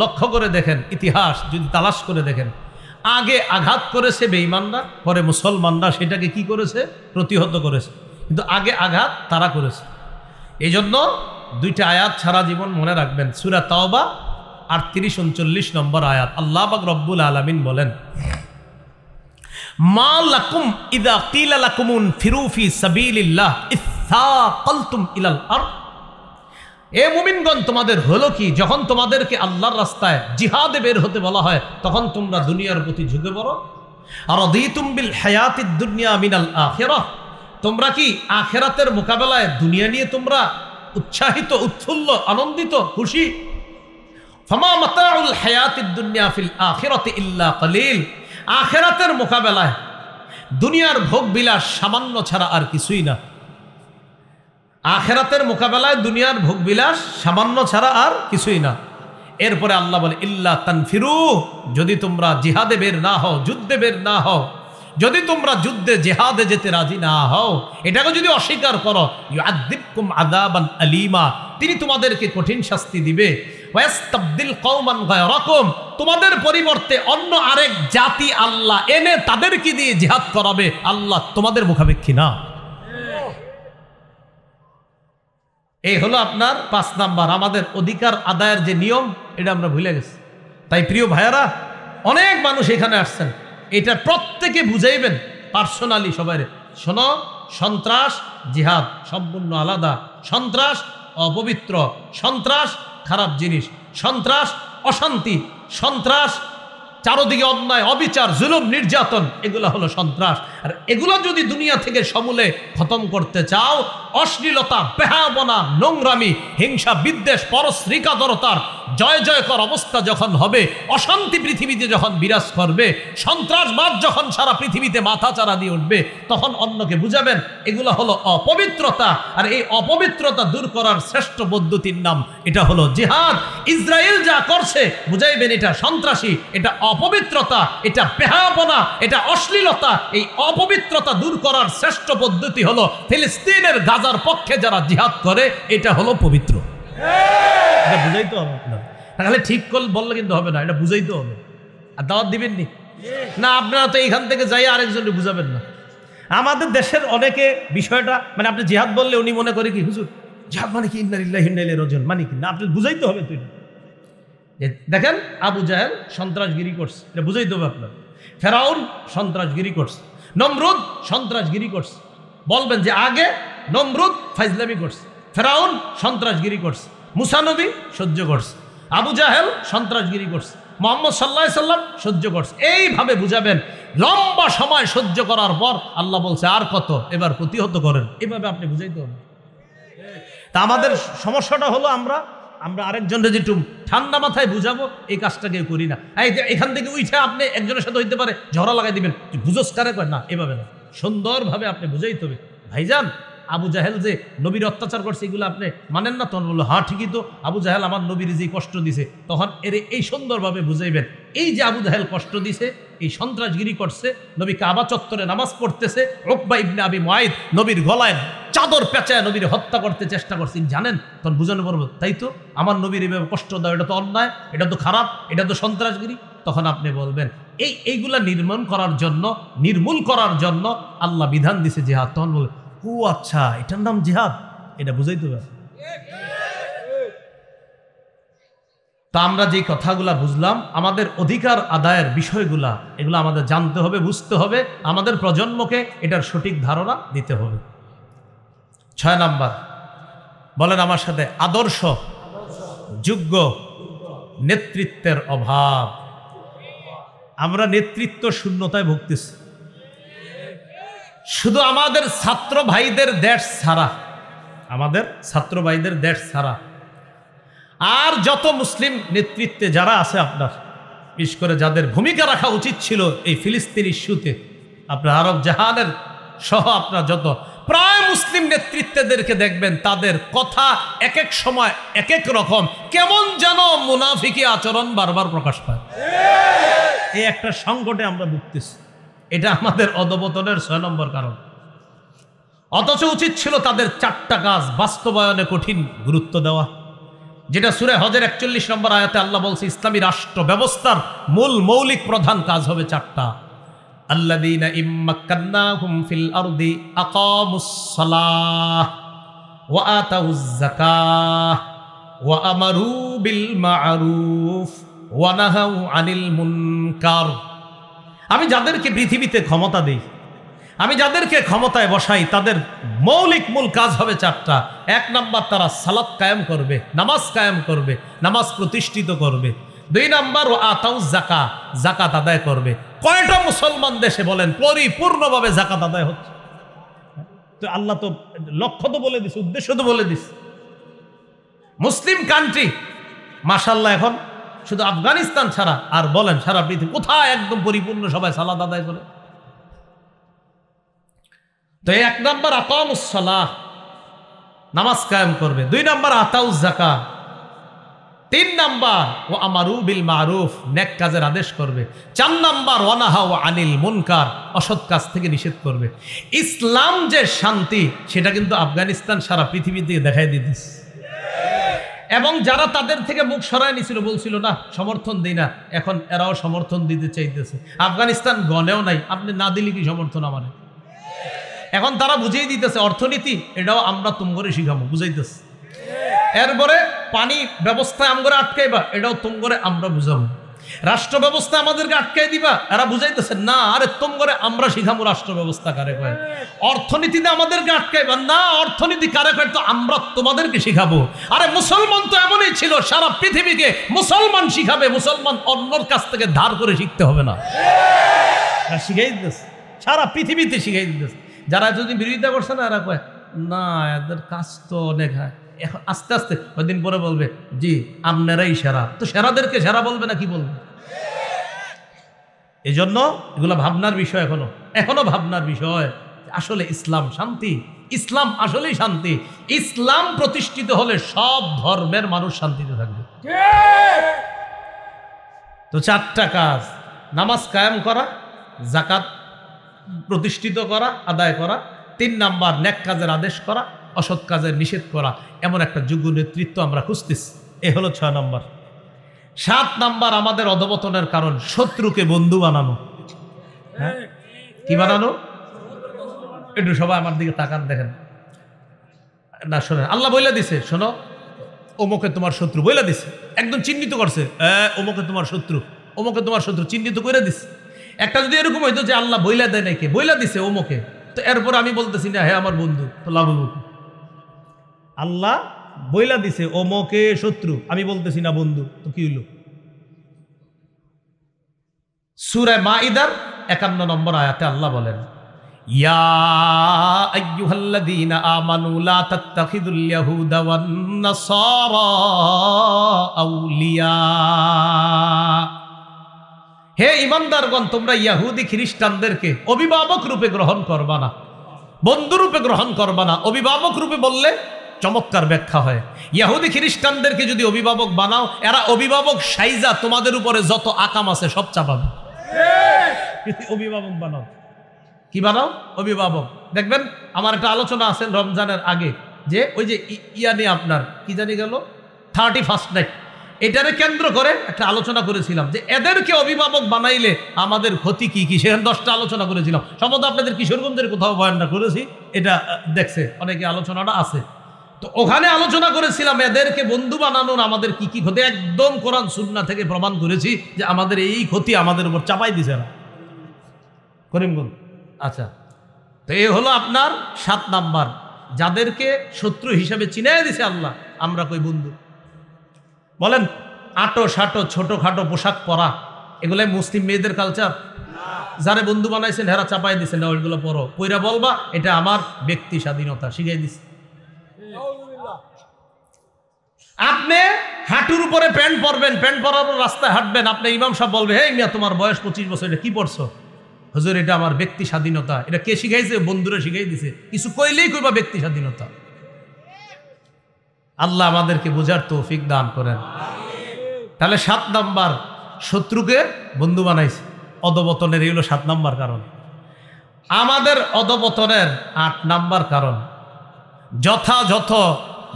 Speaker 1: লক্ষ্য করে দেখেন, ইতিহাস যদি তালাশ করে দেখেন, আগে আঘাত করেছে বেঈমানরা, পরে মুসলমানরা সেটাকে কি করেছে? প্রতিহত করেছে। কিন্তু আগে আঘাত তারা করেছে। এই জন্য 2টা আয়াত সারা জীবন মনে রাখবেন। সূরা তাওবা 38-39 নম্বর আয়াত, আল্লাহ পাক রব্বুল আলামিন বলেন, মা লাকুম ইযা কিলা লাকুম ফিরু ফি সাবিলিল্লাহ ইসসাকালতুম ইলাল আরদ। এ মুমিনগণ, তোমাদের হলো কি, যখন তোমাদেরকে আল্লাহর রাস্তায় জিহাদে বের হতে বলা হয় তখন তোমরা দুনিয়ার প্রতি ঝুঁকে পড়ো। আরাদিতুম বিল হায়াতিদ দুনিয়া মিনাল আখিরাহ, তোমরা কি আখিরাতের মোকাবেলায় দুনিয়া নিয়ে তোমরা উৎসাহিত, উৎফুল্ল, আনন্দিত, খুশি? ফামা মাতাউল হায়াতিদ দুনিয়া ফিল আখিরাতি ইল্লা কলিল, আখিরাতের মোকাবেলায় দুনিয়ার ভোগ বিলাস সামান্য ছাড়া আর কিছুই না। আখিরাতের মোকাবেলায় দুনিয়ার ভোগ বিলাস সামান্য ছাড়া আর কিছুই না। এরপরে আল্লাহ বলে ইল্লা তানফিরু, যদি তোমরা জিহাদে বের না হও, যুদ্ধে বের না হও, যদি তোমরা যুদ্ধে জিহাদে যেতে রাজি না হও, এটাকে যদি অস্বীকার করো, ইউআযিবকুম আযাবান আলীমা, তিনি তোমাদেরকে কঠিন শাস্তি দিবে। ওয়াস্তাবদিল কওমান গায়রাকুম, তোমাদের পরিবর্তে অন্য আরেক জাতি আল্লাহ এনে তাদেরকে দিয়ে জিহাদ করাবে। আল্লাহ তোমাদের মুখাপেক্ষী না। এই হলো আপনার 5 নাম্বার, আমাদের অধিকার আদায়ের যে নিয়ম, এটা আমরা ভুলে গেছি। তাই প্রিয় ভাইয়ারা, অনেক মানুষ এখানে আসছেন, এটা প্রত্যেকে বুঝাইবেন পার্সোনালি সবাই, শোনো, সন্ত্রাস জিহাদ সম্পূর্ণ আলাদা। সন্ত্রাস অপবিত্র, সন্ত্রাস খারাপ জিনিস, সন্ত্রাস অশান্তি, সন্ত্রাস চারদিকে অন্যায়, অবিচার, জুলুম, নির্যাতন, এগুলো হলো সন্ত্রাস। আর এগুলো যদি দুনিয়া থেকে সমূলে খতম করতে চাও, অশ্লীলতা, বেহায়াপনা, নোংরামি, হিংসা, বিদ্বেষ, পরশ্রীকাতরতার জয় জয়কর অবস্থা যখন হবে, অশান্তি পৃথিবীতে যখন বিরাজ করবে, সন্ত্রাসবাদ যখন সারা পৃথিবীতে মাথাচাড়া দিয়ে উঠবে, তখন অন্যকে বুঝাবেন এগুলো হলো অপবিত্রতা। আর এই অপবিত্রতা দূর করার শ্রেষ্ঠ পদ্ধতির নাম এটা হলো জিহাদ। ইসরায়েল যা করছে বুঝাইবেন এটা সন্ত্রাসী, এটা অপবিত্রতা, এটা বেহায়াপনা, এটা অশ্লীলতা। এই অপবিত্রতা দূর করার শ্রেষ্ঠ পদ্ধতি হলো ফিলিস্তিনের গাজার পক্ষে যারা জিহাদ করে, এটা হলো পবিত্র। এটা বুঝাইতে হবে আপনার, তাহলে ঠিক বললে কিন্তু হবে না, এটা বুঝাইতে হবে। আর দাওয়াত দিবেন নি না, আপনারা তো এইখান থেকে যাই আরেকজনকে বুঝাবেন না। আমাদের দেশের অনেকে বিষয়টা মানে আপনি জিহাদ বললে উনি মনে করে কি, হুজুর জিহাদ মানে কি, ইন্না লিল্লাহি ওয়া ইন্না ইলাইহি রাজিউন মানে কি? না, আপনি বুঝাইতে হবে। তুই দেখেন, আবু জাহেল সন্ত্রাসগিরি করছে, এটা বুঝাইতে হবে আপনার। ফেরাউন সন্ত্রাসগিরি করছে, নমরুদ সন্ত্রাসগিরি করছে, বলবেন যে আগে নমরুদ ফাইজলামি করছে, ফেরাউন সন্ত্রাসগিরি করছে, মুসা নবী সহ্য করছে, আবু জাহেল সন্ত্রাসগিরি করছে, মুহাম্মদ সাল্লাল্লাহু আলাইহি সাল্লাম সহ্য করছে। এইভাবে বুঝাবেন। লম্বা সময় সহ্য করার পর আল্লাহ বলছে আর কত, এবার প্রতিহত করেন। এভাবে আপনি বুঝাইতে হবে। তা আমাদের সমস্যাটা হলো আমরা আরেকজনকে যেটু ঠান্ডা মাথায় বুঝাবো, এই কাজটা কেউ করি না। এখান থেকে উঠে আপনি একজনের সাথে হইতে পারে ঝগড়া লাগাই দিবেন, বুঝোস কারে কয় না, এভাবে না, সুন্দরভাবে আপনি বুঝাইতে হবে। ভাইজান, আবু জাহেল যে নবীর অত্যাচার করছে এগুলো আপনি মানেন না? তখন বললো হ্যাঁ ঠিকই তো, আবু জাহেল আমার নবীর যে কষ্ট দিছে। তখন এই সুন্দরভাবে বুঝাইবেন, এই যে আবু জাহেল কষ্ট দিছে, এই সন্ত্রাসগিরি করছে, নবী কাবা চত্বরে নামাজ পড়তেছে, উকবা ইবনে আবি মুআইদ নবীর গলায় চাদর পেঁচায় নবীর হত্যা করতে চেষ্টা করছে, জানেন? তখন বুঝানো পড়বো, তাই তো আমার নবীর এভাবে কষ্ট দাও, এটা তো অন্যায়, এটা তো খারাপ, এটা তো সন্ত্রাসগিরি। তখন আপনি বলবেন এইগুলা নির্মূল করার জন্য আল্লাহ বিধান দিছে জিহাদ। তখন বলে ও আচ্ছা এটার নাম জিহাদ, এটা বুঝাইতে হবে। তা আমরা যে কথাগুলা বুঝলাম, আমাদের অধিকার আদায়ের বিষয়গুলা, এগুলো আমাদের জানতে হবে, বুঝতে হবে, আমাদের প্রজন্মকে এটার সঠিক ধারণা দিতে হবে। 6 নাম্বার, বলেন আমার সাথে, আদর্শ যোগ্য নেতৃত্বের অভাব। আমরা নেতৃত্ব শূন্যতায় ভুগতেছি। শুধু আমাদের ছাত্র ভাইদের দেশ ছাড়া, আমাদের ছাত্র ভাইদের দেশ ছাড়া আর যত মুসলিম নেতৃত্বে যারা আছে আপনার, বিশেষ করে যাদের ভূমিকা রাখা উচিত ছিল এই ফিলিস্তিন ইস্যুতে, আপনার আরব জাহানের সহ আপনার যত প্রায় মুসলিম নেতৃত্বদেরকে দেখবেন, তাদের কথা এক এক সময় এক এক রকম, কেমন যেন মুনাফিকি আচরণ বারবার প্রকাশ পায়। এই একটা সংকটে আমরা ভুগতেছি। এটা আমাদের অধপতনের 6 নম্বর কারণ। অথচ উচিত ছিল তাদের 4টা কাজ বাস্তবায়নে কঠিন গুরুত্ব দেওয়া, যেটা সূরা হজের 41 নম্বর আয়াতে আল্লাহ বলছে ইসলামী রাষ্ট্র ব্যবস্থার মৌলিক প্রধান কাজ হবে 4টা। আল্লাযীনা ইম্মাক্কান্নাহুম ফিল আরদি আকামুস সালাহ ওয়া আতাউয যাকাহ ওয়া আমারু বিল মা'রুফ ওয়া নাহাউ আনিল মুনকার। আমি যাদেরকে পৃথিবীতে ক্ষমতা দেই, আমি যাদেরকে ক্ষমতায় বসাই, তাদের মূল কাজ হবে 4টা। 1 নাম্বার, তারা সালাত কায়েম করবে, নামাজ কায়েম করবে, নামাজ প্রতিষ্ঠিত করবে। 2 নাম্বার, ও আতাউয যাকাহ, যাকাত আদায় করবে। কয়টা মুসলমান দেশে বলেন পরিপূর্ণভাবে যাকাত আদায় হচ্ছে? তো আল্লাহ তো লক্ষ্য তো বলে দিছে, উদ্দেশ্য তো বলে দিছে। মুসলিম কান্ট্রি মাশাআল্লাহ এখন শুধু আফগানিস্তান ছাড়া আর বলেন সারা পৃথিবী কোথায় একদম পরিপূর্ণ সবাই সালাত আদায় করে? তো 1 নাম্বার আকামুস সালাহ, নামাজ কায়েম করবে। 2 নাম্বার আতাউয যাকাহ। 3 নাম্বার, ও আমারু বিল মা'রুফ, নেক কাজের আদেশ করবে। 4 নাম্বার, ওয়া নাহাউ আনিল মুনকার, অসৎ কাজ থেকে নিষেধ করবে। ইসলাম যে শান্তি, সেটা কিন্তু আফগানিস্তান সারা পৃথিবী দিয়ে দেখাই দিতেছে। এবং যারা তাদের থেকে মুখ সরায় নিছিল, বলছিল না সমর্থন দিই না, এখন এরাও সমর্থন দিতে চাইতেছে। আফগানিস্তান গনেও নাই, আপনি না দিলে কি সমর্থন আমারে? এখন তারা বুঝিয়ে দিতেছে অর্থনীতি এটাও আমরা তুম করে শিখাবো, বুঝাইতেছে। এরপরে পানি ব্যবস্থা আমগরে আটকাইবা, এটাও তুম করে আমরা বুঝাবো। রাষ্ট্র ব্যবস্থা আমাদেরকে আটকাই দিবা, এরা বুঝাইতেছে না আরে তুম করে আমরা শিখাবো রাষ্ট্র ব্যবস্থা কারে কয়। অর্থনীতিতে আমাদেরকে আটকাইবা না, অর্থনীতি কারে কয় তো আমরা তোমাদেরকে শিখাবো। আরে মুসলমান তো এমনই ছিল, সারা পৃথিবীকে মুসলমান শিখাবে, মুসলমান অন্যর কাছ থেকে ধার করে শিখতে হবে না, শিখাই দিতেছে, সারা পৃথিবীতে শিখাই দিতেছে। যারা যদি বিরোধিতা করছে না, এরা কয় না এদের কাজ তো অনেক হয়। এখন আস্তে আস্তে কয়েকদিন পরে বলবে জি আপনারাই সেরা, তো সেরাদেরকে সেরা বলবে না কি বলবে? এই জন্য এগুলো ভাবনার বিষয়, এখনো ভাবনার বিষয়। আসলে ইসলাম শান্তি, ইসলাম আসলেই শান্তি। ইসলাম প্রতিষ্ঠিত হলে সব ধর্মের মানুষ শান্তিতে থাকবে। তো 4টা কাজ, নামাজ কায়েম করা, যাকাত প্রতিষ্ঠিত করা, আদায় করা। 3 নাম্বার, নেক কাজের আদেশ করা, অসৎ কাজের নিষেধ করা। এমন একটা যোগ্য নেতৃত্ব আমরা খুঁজতেছি। এ হলো 6 নাম্বার। 7 নাম্বার, আমাদের অধপতনের কারণ শত্রুকে বন্ধু বানানো। হ্যাঁ, কি বানানো? একটু সবাই আমার দিকে তাকান, দেখেন না, শোনেন, আল্লাহ বইলা দিছে, শোনো ওমকে তোমার শত্রু বইলা দিছে, একদম চিহ্নিত করছে, ওমকে তোমার শত্রু, ওমকে তোমার শত্রু চিহ্নিত করে দিছে। একটা যদি এরকম হইতো যে আল্লাহ বইলা দেয় নাই, কে বইলা দিছে ওমকে, তো এরপর আমি বলতেছি না হ্যাঁ আমার বন্ধু, তো লাভ হইব কি? আল্লাহ বইলা দিছে ওমকে শত্রু, আমি বলতেছি না বন্ধু, তো কি হইল? সূরা মাইদার 51 নম্বর আয়াতে আল্লাহ বলেন, ইয়া আইয়ুহাল্লাযীনা আমানু লা তাত্তাখিযুল ইয়াহুদা ওয়ান নাসারা আউলিয়া। হে ঈমানদারগণ, তোমরা ইহুদি খ্রিস্টানদেরকে অভিভাবক রূপে গ্রহণ করবা না, বন্ধু রূপে গ্রহণ করবা না। অভিভাবক রূপে বললে চমৎকার ব্যাখ্যা হয়। ইহুদি খ্রিস্টানদেরকে যদি অভিভাবক বানাও, এরা অভিভাবক সাইজা তোমাদের উপরে যত আকাম আছে সব চাপাবে। অভিভাবক বানাও, কি বানাও? অভিভাবক। দেখবেন আমার একটা আলোচনা আছে রমজানের আগে, যে ওই যে ইয়া নিয়ে আপনার কি জানি গেল 31st নাইট, এটারে কেন্দ্র করে একটা আলোচনা করেছিলাম যে এদেরকে অভিভাবক বানাইলে আমাদের ক্ষতি কি কি, সেখানে 10টা আলোচনা করেছিলাম। সম্ভবত আপনাদের কিশোরগঞ্জের কোথাও বয়ানটা করেছি, এটা দেখছে অনেকে, আলোচনাটা আছে। তো ওখানে আলোচনা করেছিলাম এদেরকে বন্ধু বানানোর আমাদের কি কি ক্ষতি, একদম কোরআন সুন্নাহ থেকে প্রমাণ করেছি যে আমাদের এই ক্ষতি আমাদের উপর চাপাই দিছে না করিমগঞ্জ। আচ্ছা, তো এই হলো আপনার 7 নাম্বার, যাদেরকে শত্রু হিসাবে চিনাই দিছে আল্লাহ, আমরা কই বন্ধু। বলেন আটো সাটো ছোটখাটো পোশাক পরা এগুলাই মুসলিম মেয়েদের কালচার? যারা বন্ধু বানাইছেন হেরা চাপাই দিচ্ছেন না, ওইগুলো পরো, পইরা বলবা এটা আমার ব্যক্তি স্বাধীনতা, শিখাই দিচ্ছে। আপনি হাঁটুর উপরে প্যান্ট পরবেন, প্যান্ট পরার পর রাস্তায় হাঁটবেন, আপনি ইমাম সাহেব বলবে হে মিয়া তোমার বয়স 25 বছর, এটা কি পড়ছো? হুজুর এটা আমার ব্যক্তি স্বাধীনতা। এটা কে শিখাইছে? বন্ধুরা শিখাই দিছে। কিছু কইলেই কইবা ব্যক্তি স্বাধীনতা। আল্লাহ আমাদেরকে বোঝার তৌফিক দান করেন। তাহলে 7 নাম্বার, শত্রুকে বন্ধু বানাইছে, অধপতনের। এগুলো 7 নাম্বার কারণ। আমাদের অধপতনের 8 নাম্বার কারণ, যথাযথ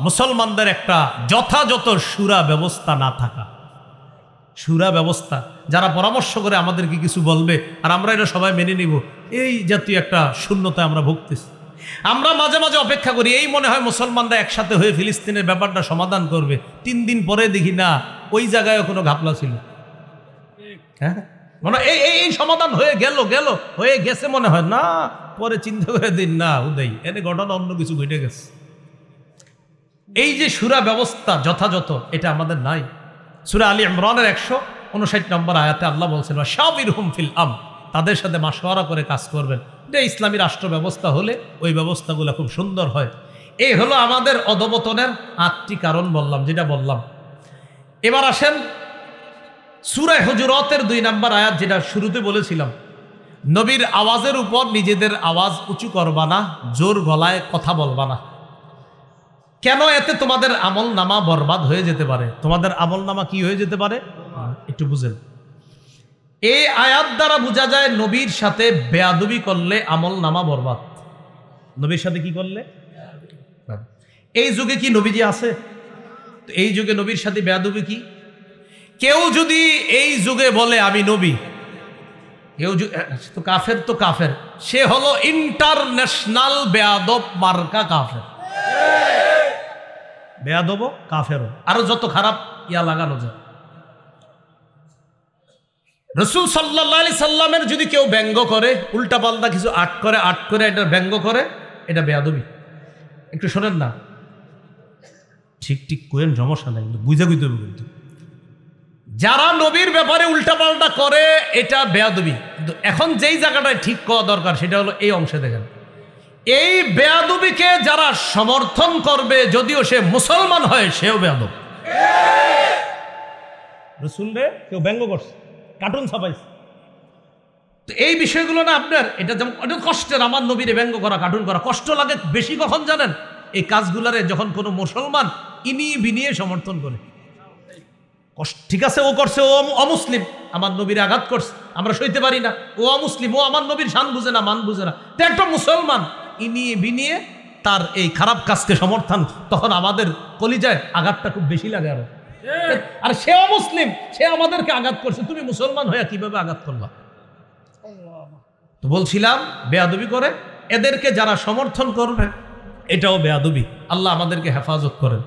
Speaker 1: মুসলমানদের একটা যথাযথ সুরা ব্যবস্থা না থাকা। সুরা ব্যবস্থা, যারা পরামর্শ করে আমাদেরকে কিছু বলবে আর আমরা এটা সবাই মেনে নিব, এই জাতীয় একটা শূন্যতায় আমরা ভুগতেছি। আমরা মাঝে মাঝে অপেক্ষা করি, এই মনে হয় মুসলমানরা একসাথে হয়ে ফিলিস্তিনের ব্যাপারটা সমাধান করবে, 3 দিন পরে দেখি না ওই জায়গায় কোনো ঘাপলা ছিল। হ্যাঁ, মানে এই সমাধান হয়ে হয়ে গেছে মনে হয় না, পরে চিন্তা করে দিন না উদয় এনে ঘটনা অন্য কিছু ঘটে গেছে। এই যে সুরা ব্যবস্থা যথাযথ, এটা আমাদের নাই। সূরা আলী ইমরানের 159 নম্বর আয়াতে আল্লাহ বলছেন শাবিরহুম ফিল আমর, তাদের সাথে মাশওয়ারা করে কাজ করবেন। এটা ইসলামী রাষ্ট্র ব্যবস্থা হলে ওই ব্যবস্থাগুলো খুব সুন্দর হয়। এই হলো আমাদের অধপতনের 8টি কারণ বললাম, যেটা বললাম। এবার আসেন সূরা হুজুরাতের 2 নম্বর আয়াত, যেটা শুরুতে বলেছিলাম, নবীর আওয়াজের উপর নিজেদের আওয়াজ উঁচু করবা না, জোর গলায় কথা বলবা না। কেন? এতে তোমাদের আমল নামা বরবাদ হয়ে যেতে পারে। তোমাদের আমল নামা কি হয়ে যেতে পারে একটু বুঝেন। এই আয়াত দ্বারা বোঝা যায় নবীর সাথে বেয়াদবি করলে আমল নামা বরবাদ। নবীর সাথে কি করলে? এই যুগে কি নবীজি আছে? এই যুগে নবীর সাথে বেয়াদবি কি? কেউ যদি এই যুগে বলে আমি নবী, কেউ তো কাফের, তো কাফের, সে হলো ইন্টারন্যাশনাল বেয়াদব মার্কা কাফের। বেয়াদব কাফেরও, আরো যত খারাপ ইয়া লাগানো যায়। রাসূল সাল্লাল্লাহু আলাইহি সাল্লামের যদি কেউ ব্যঙ্গ করে, উল্টাপাল্টা কিছু আট করে এটা ব্যঙ্গ করে, এটা বেয়াদবি। একটু শোনেন না, ঠিক কোয়েন, সমস্যা নাই, কিন্তু বুঝা বুঝতে হবে। কিন্তু যারা নবীর ব্যাপারে উল্টাপাল্টা করে এটা বেয়াদবি। কিন্তু এখন যেই জায়গাটায় ঠিক করা দরকার সেটা হলো এই অংশে। দেখেন, এই বেয়াদবিকে যারা সমর্থন করবে, যদিও সে মুসলমান হয়, সেও বেয়াদব। রাসূলরে কেউ ব্যঙ্গ করছে, কার্টুন ছাপাইছে, তো এই বিষয়গুলো না আপনার, এটা যেমন অনেক কষ্টের, আমার নবীরে ব্যঙ্গ করা, কার্টুন করা কষ্ট লাগে বেশি কখন জানেন? এই কাজগুলারে যখন কোনো মুসলমান ইনিয়ে বিনিয়ে সমর্থন করে। ঠিক আছে, ও করছে, ও অমুসলিম, আমার নবীর আঘাত করছে, আমরা সইতে পারি না, ও অমুসলিম, ও আমার নবীর শান বুঝে না, মান বুঝে না। তো একটা মুসলমান ইনিয়ে বিনিয়ে তার এই খারাপ কাজকে সমর্থন, তখন আমাদের কলিজায় আঘাতটা খুব বেশি লাগে। আর সে অমুসলিম, সে আমাদেরকে আঘাত করছে, তুমি মুসলমান হয়ে কিভাবে আঘাত করবা? তো বলছিলাম বেয়াদবি করে, এদেরকে যারা সমর্থন করবে এটাও বেয়াদবি। আল্লাহ আমাদেরকে হেফাজত করেন।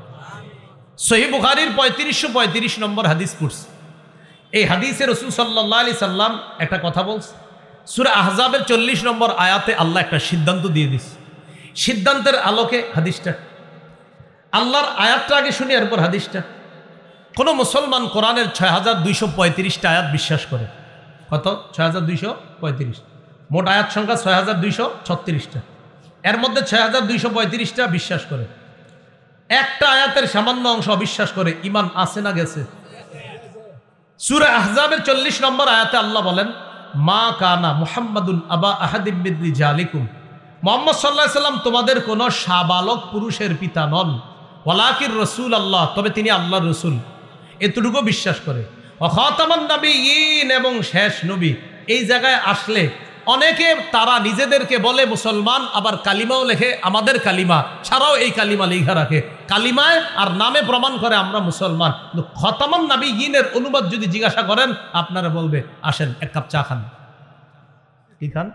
Speaker 1: সহিহ বুখারীর 3535 নম্বর হাদিস পড়ছি। এই হাদিসে রাসূল সাল্লাল্লাহু আলাইহি সাল্লাম একটা কথা বলছে। সূরা আহজাবের 40 নম্বর আয়াতে আল্লাহ একটা সিদ্ধান্ত দিয়ে দিছে। সিদ্ধান্তের আলোকে হাদিসটা, আল্লাহর আয়াতটা আগে শুনি, এরপর হাদিসটা। কোন মুসলমান কোরআনের 6235টা আয়াত বিশ্বাস করে। কত? 6235। মোট আয়াত সংখ্যা 6236টা। এর মধ্যে 6235টা বিশ্বাস করে, একটা আয়াতের সামান্য অংশ অবিশ্বাস করে। ঈমান আছে না গেছে? সূরা আহজাবের 40 নম্বর আয়াতে আল্লাহ বলেন, মা কানা মুহাম্মাদুন আবা আহাদিম মিন রিজালিকুম, মুহাম্মদ সাল্লাল্লাহু আলাইহি সাল্লাম তোমাদের কোন শাবালক পুরুষের পিতা নন, ওয়ালাকির রাসূল আল্লাহ, তবে তিনি আল্লাহর রাসূল। এতটুকু বিশ্বাস করে। ওয়া খাতামান নাবিয়্যিন, এবং শেষ নবী। এই জায়গায় আসলে অনেকে তারা নিজেদেরকে বলে মুসলমান, আবার কালিমাও লেখে আমাদের কালিমা ছাড়াও এই কালিমা লেখা রাখে, কালিমায় আর নামে প্রমাণ করে আমরা মুসলমান। খতামান নাবিয়িনের অনুবাদ যদি জিজ্ঞাসা করেন আপনারা বলবে আসেন এক কাপ চা খান। কি খান?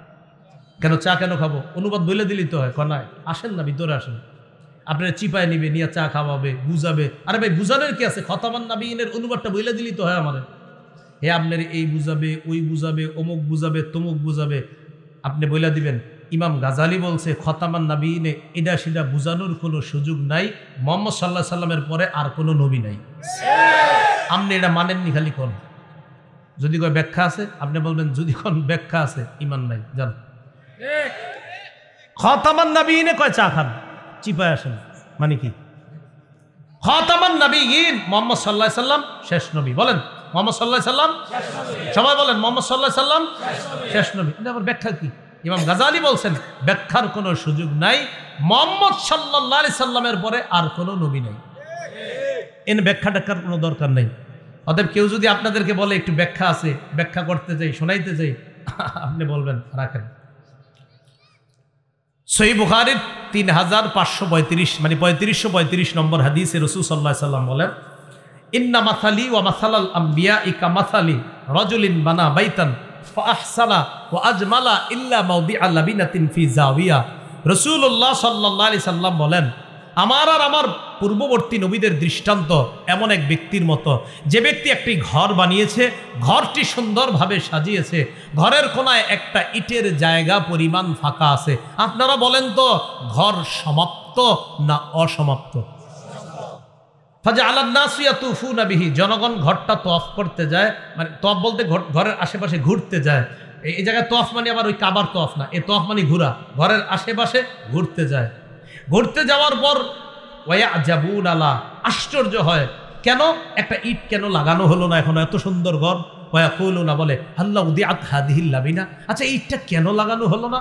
Speaker 1: কেন চা কেন খাবো? অনুবাদ বলে দিলি তো হয়। কনায় আসেন না, ভিতরে আসেন, আপনারা চিপায় নিবে, নিয়ে চা খাওয়াবে, বুঝাবে। আরে ভাই বুঝানোর কি আছে? খতামান নাবিয়িনের অনুবাদটা বলে দিলি তো হয় আমাদের। হে আপনার এই বুঝাবে, ওই বুঝাবে, অমুক বুঝাবে, তমুক বুঝাবে, আপনি বলে দিবেন ইমাম গাজালি বলছে খতামান নাবিয়িনে এটা সেটা বুঝানোর কোনো সুযোগ নাই, মুহাম্মদ সাল্লাল্লাহু আলাইহি সাল্লামের পরে আর কোনো নবী নাই। আপনি এটা মানেননি, খালি কোন যদি কয় ব্যাখ্যা আছে আপনি বলবেন যদি কোন ব্যাখ্যা আছে ইমান নাই। জান খতামান নাবিয়িনে কয় চা খান, চিপায় আসেন, মানে কি? খতামান নাবিয়িন মুহাম্মদ সাল্লাল্লাহু আলাইহি সাল্লাম শেষ নবী। বলেন মুহাম্মদ সাল্লাল্লাহু আলাইহি সাল্লাম, সবাই বলেন মুহাম্মদ সাল্লাল্লাহু আলাইহি সাল্লাম শেষ নবী। এটা আবার ব্যাখ্যা কি? ইমাম গাজালি বলছেন ব্যাখ্যার কোনো সুযোগ নাই, মুহাম্মদ সাল্লাল্লাহু আলাইহি সাল্লামের পরে আর কোনো নবী নাই। এর ব্যাখ্যা টাকার কোনো দরকার নেই। অতএব কেউ যদি আপনাদেরকে বলে একটু ব্যাখ্যা আছে, ব্যাখ্যা করতে চাই, শোনাইতে চাই, আপনি বলবেন রাখেন। সহিহ বুখারীর 3535 মানে 3535 নম্বর হাদিসে রাসূল সাল্লাল্লাহু আলাইহি সাল্লাম বলেন ইন্না মাসালি ওয়া মাসালাল আমবিয়া'i কামাসালি রাজুলিন বানা বাইতান ফাআহসানা ওয়া আজমালা ইল্লা মাওদিআ লাবিনাতিন ফি জাওিয়া। রাসূলুল্লাহ সাল্লাল্লাহু আলাইহি সাল্লাম বলেন আমার আর আমার পূর্ববর্তী নবীদের দৃষ্টান্ত এমন এক ব্যক্তির মতো, যে ব্যক্তি একটি ঘর বানিয়েছে, ঘরটি সুন্দরভাবে সাজিয়েছে, ঘরের কোনায় একটা ইটের জায়গা পরিমাণ ফাঁকা আছে। আপনারা বলেন তো ঘর সমাপ্ত না অসমাপ্ত? জনগণ ঘরটা তওয়াফ করতে যায়, মানে তওয়াফ বলতে ঘরের আশেপাশে ঘুরতে যায়। এই জায়গায় তওয়াফ মানে আবার ওই কাবার তওয়াফ না, এই তওয়াফ মানে ঘোরা, ঘরের আশেপাশে ঘুরতে যায়। ঘুরতে যাওয়ার পর ওয়ায়াজাবুন আলা, আশ্চর্য হয় কেন একটা ইট কেন লাগানো হলো না এখনো, এত সুন্দর ঘর। ওয়ায়াকুলুনা বলে আল্লাহ উদিআত হাদিহিল লাবিনা, আচ্ছা ইটটা কেন লাগানো হলো না?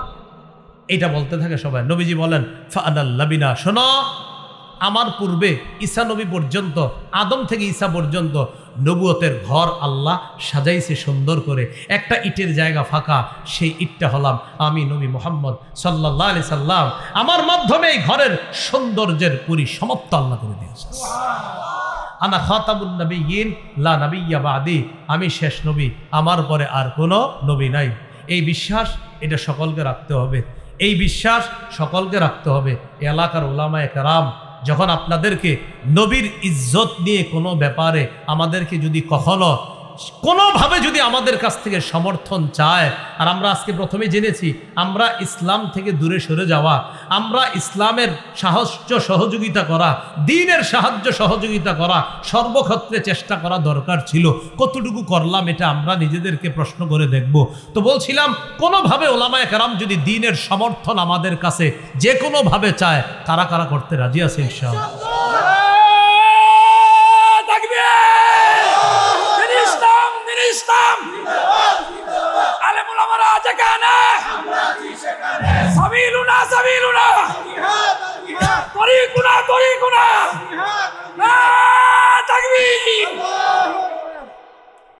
Speaker 1: এটা বলতে থাকে সবাই। নবীজি বলেন ফাআনাল লাবিনা, শোনো আমার পূর্বে ঈসা নবী পর্যন্ত, আদম থেকে ঈসা পর্যন্ত নবুয়তের ঘর আল্লাহ সাজাইছে সুন্দর করে, একটা ইটের জায়গা ফাঁকা, সেই ইটটা হলাম আমি নবী মুহাম্মদ সাল্লাল্লাহু আলাইহি সাল্লাম। আমার মাধ্যমে এই ঘরের সৌন্দর্যের পরিসমাপ্ত আল্লাহ করে দিয়েছে। আনা খাতামুন নবিয়্যিন লা নাবিয়্যা বাদি, আমি শেষ নবী, আমার পরে আর কোনো নবী নাই। এই বিশ্বাস এটা সকলকে রাখতে হবে, এই বিশ্বাস সকলকে রাখতে হবে। এলাকার উলামায়ে কেরাম যখন আপনাদেরকে নবীর ইজ্জত নিয়ে কোনো ব্যাপারে আমাদেরকে যদি কখনো কোনোভাবে যদি আমাদের কাছ থেকে সমর্থন চায়, আর আমরা আজকে প্রথমে জেনেছি আমরা ইসলাম থেকে দূরে সরে যাওয়া, আমরা ইসলামের সাহায্য সহযোগিতা করা, দ্বীনের সাহায্য সহযোগিতা করা, সর্বক্ষেত্রে চেষ্টা করা দরকার ছিল। কতটুকু করলাম এটা আমরা নিজেদেরকে প্রশ্ন করে দেখব। তো বলছিলাম কোনোভাবে ওলামায়ে কেরাম যদি দ্বীনের সমর্থন আমাদের কাছে যে কোনোভাবে চায়, কারা কারা করতে রাজি আছে ইনশাআল্লাহ? ইসলাম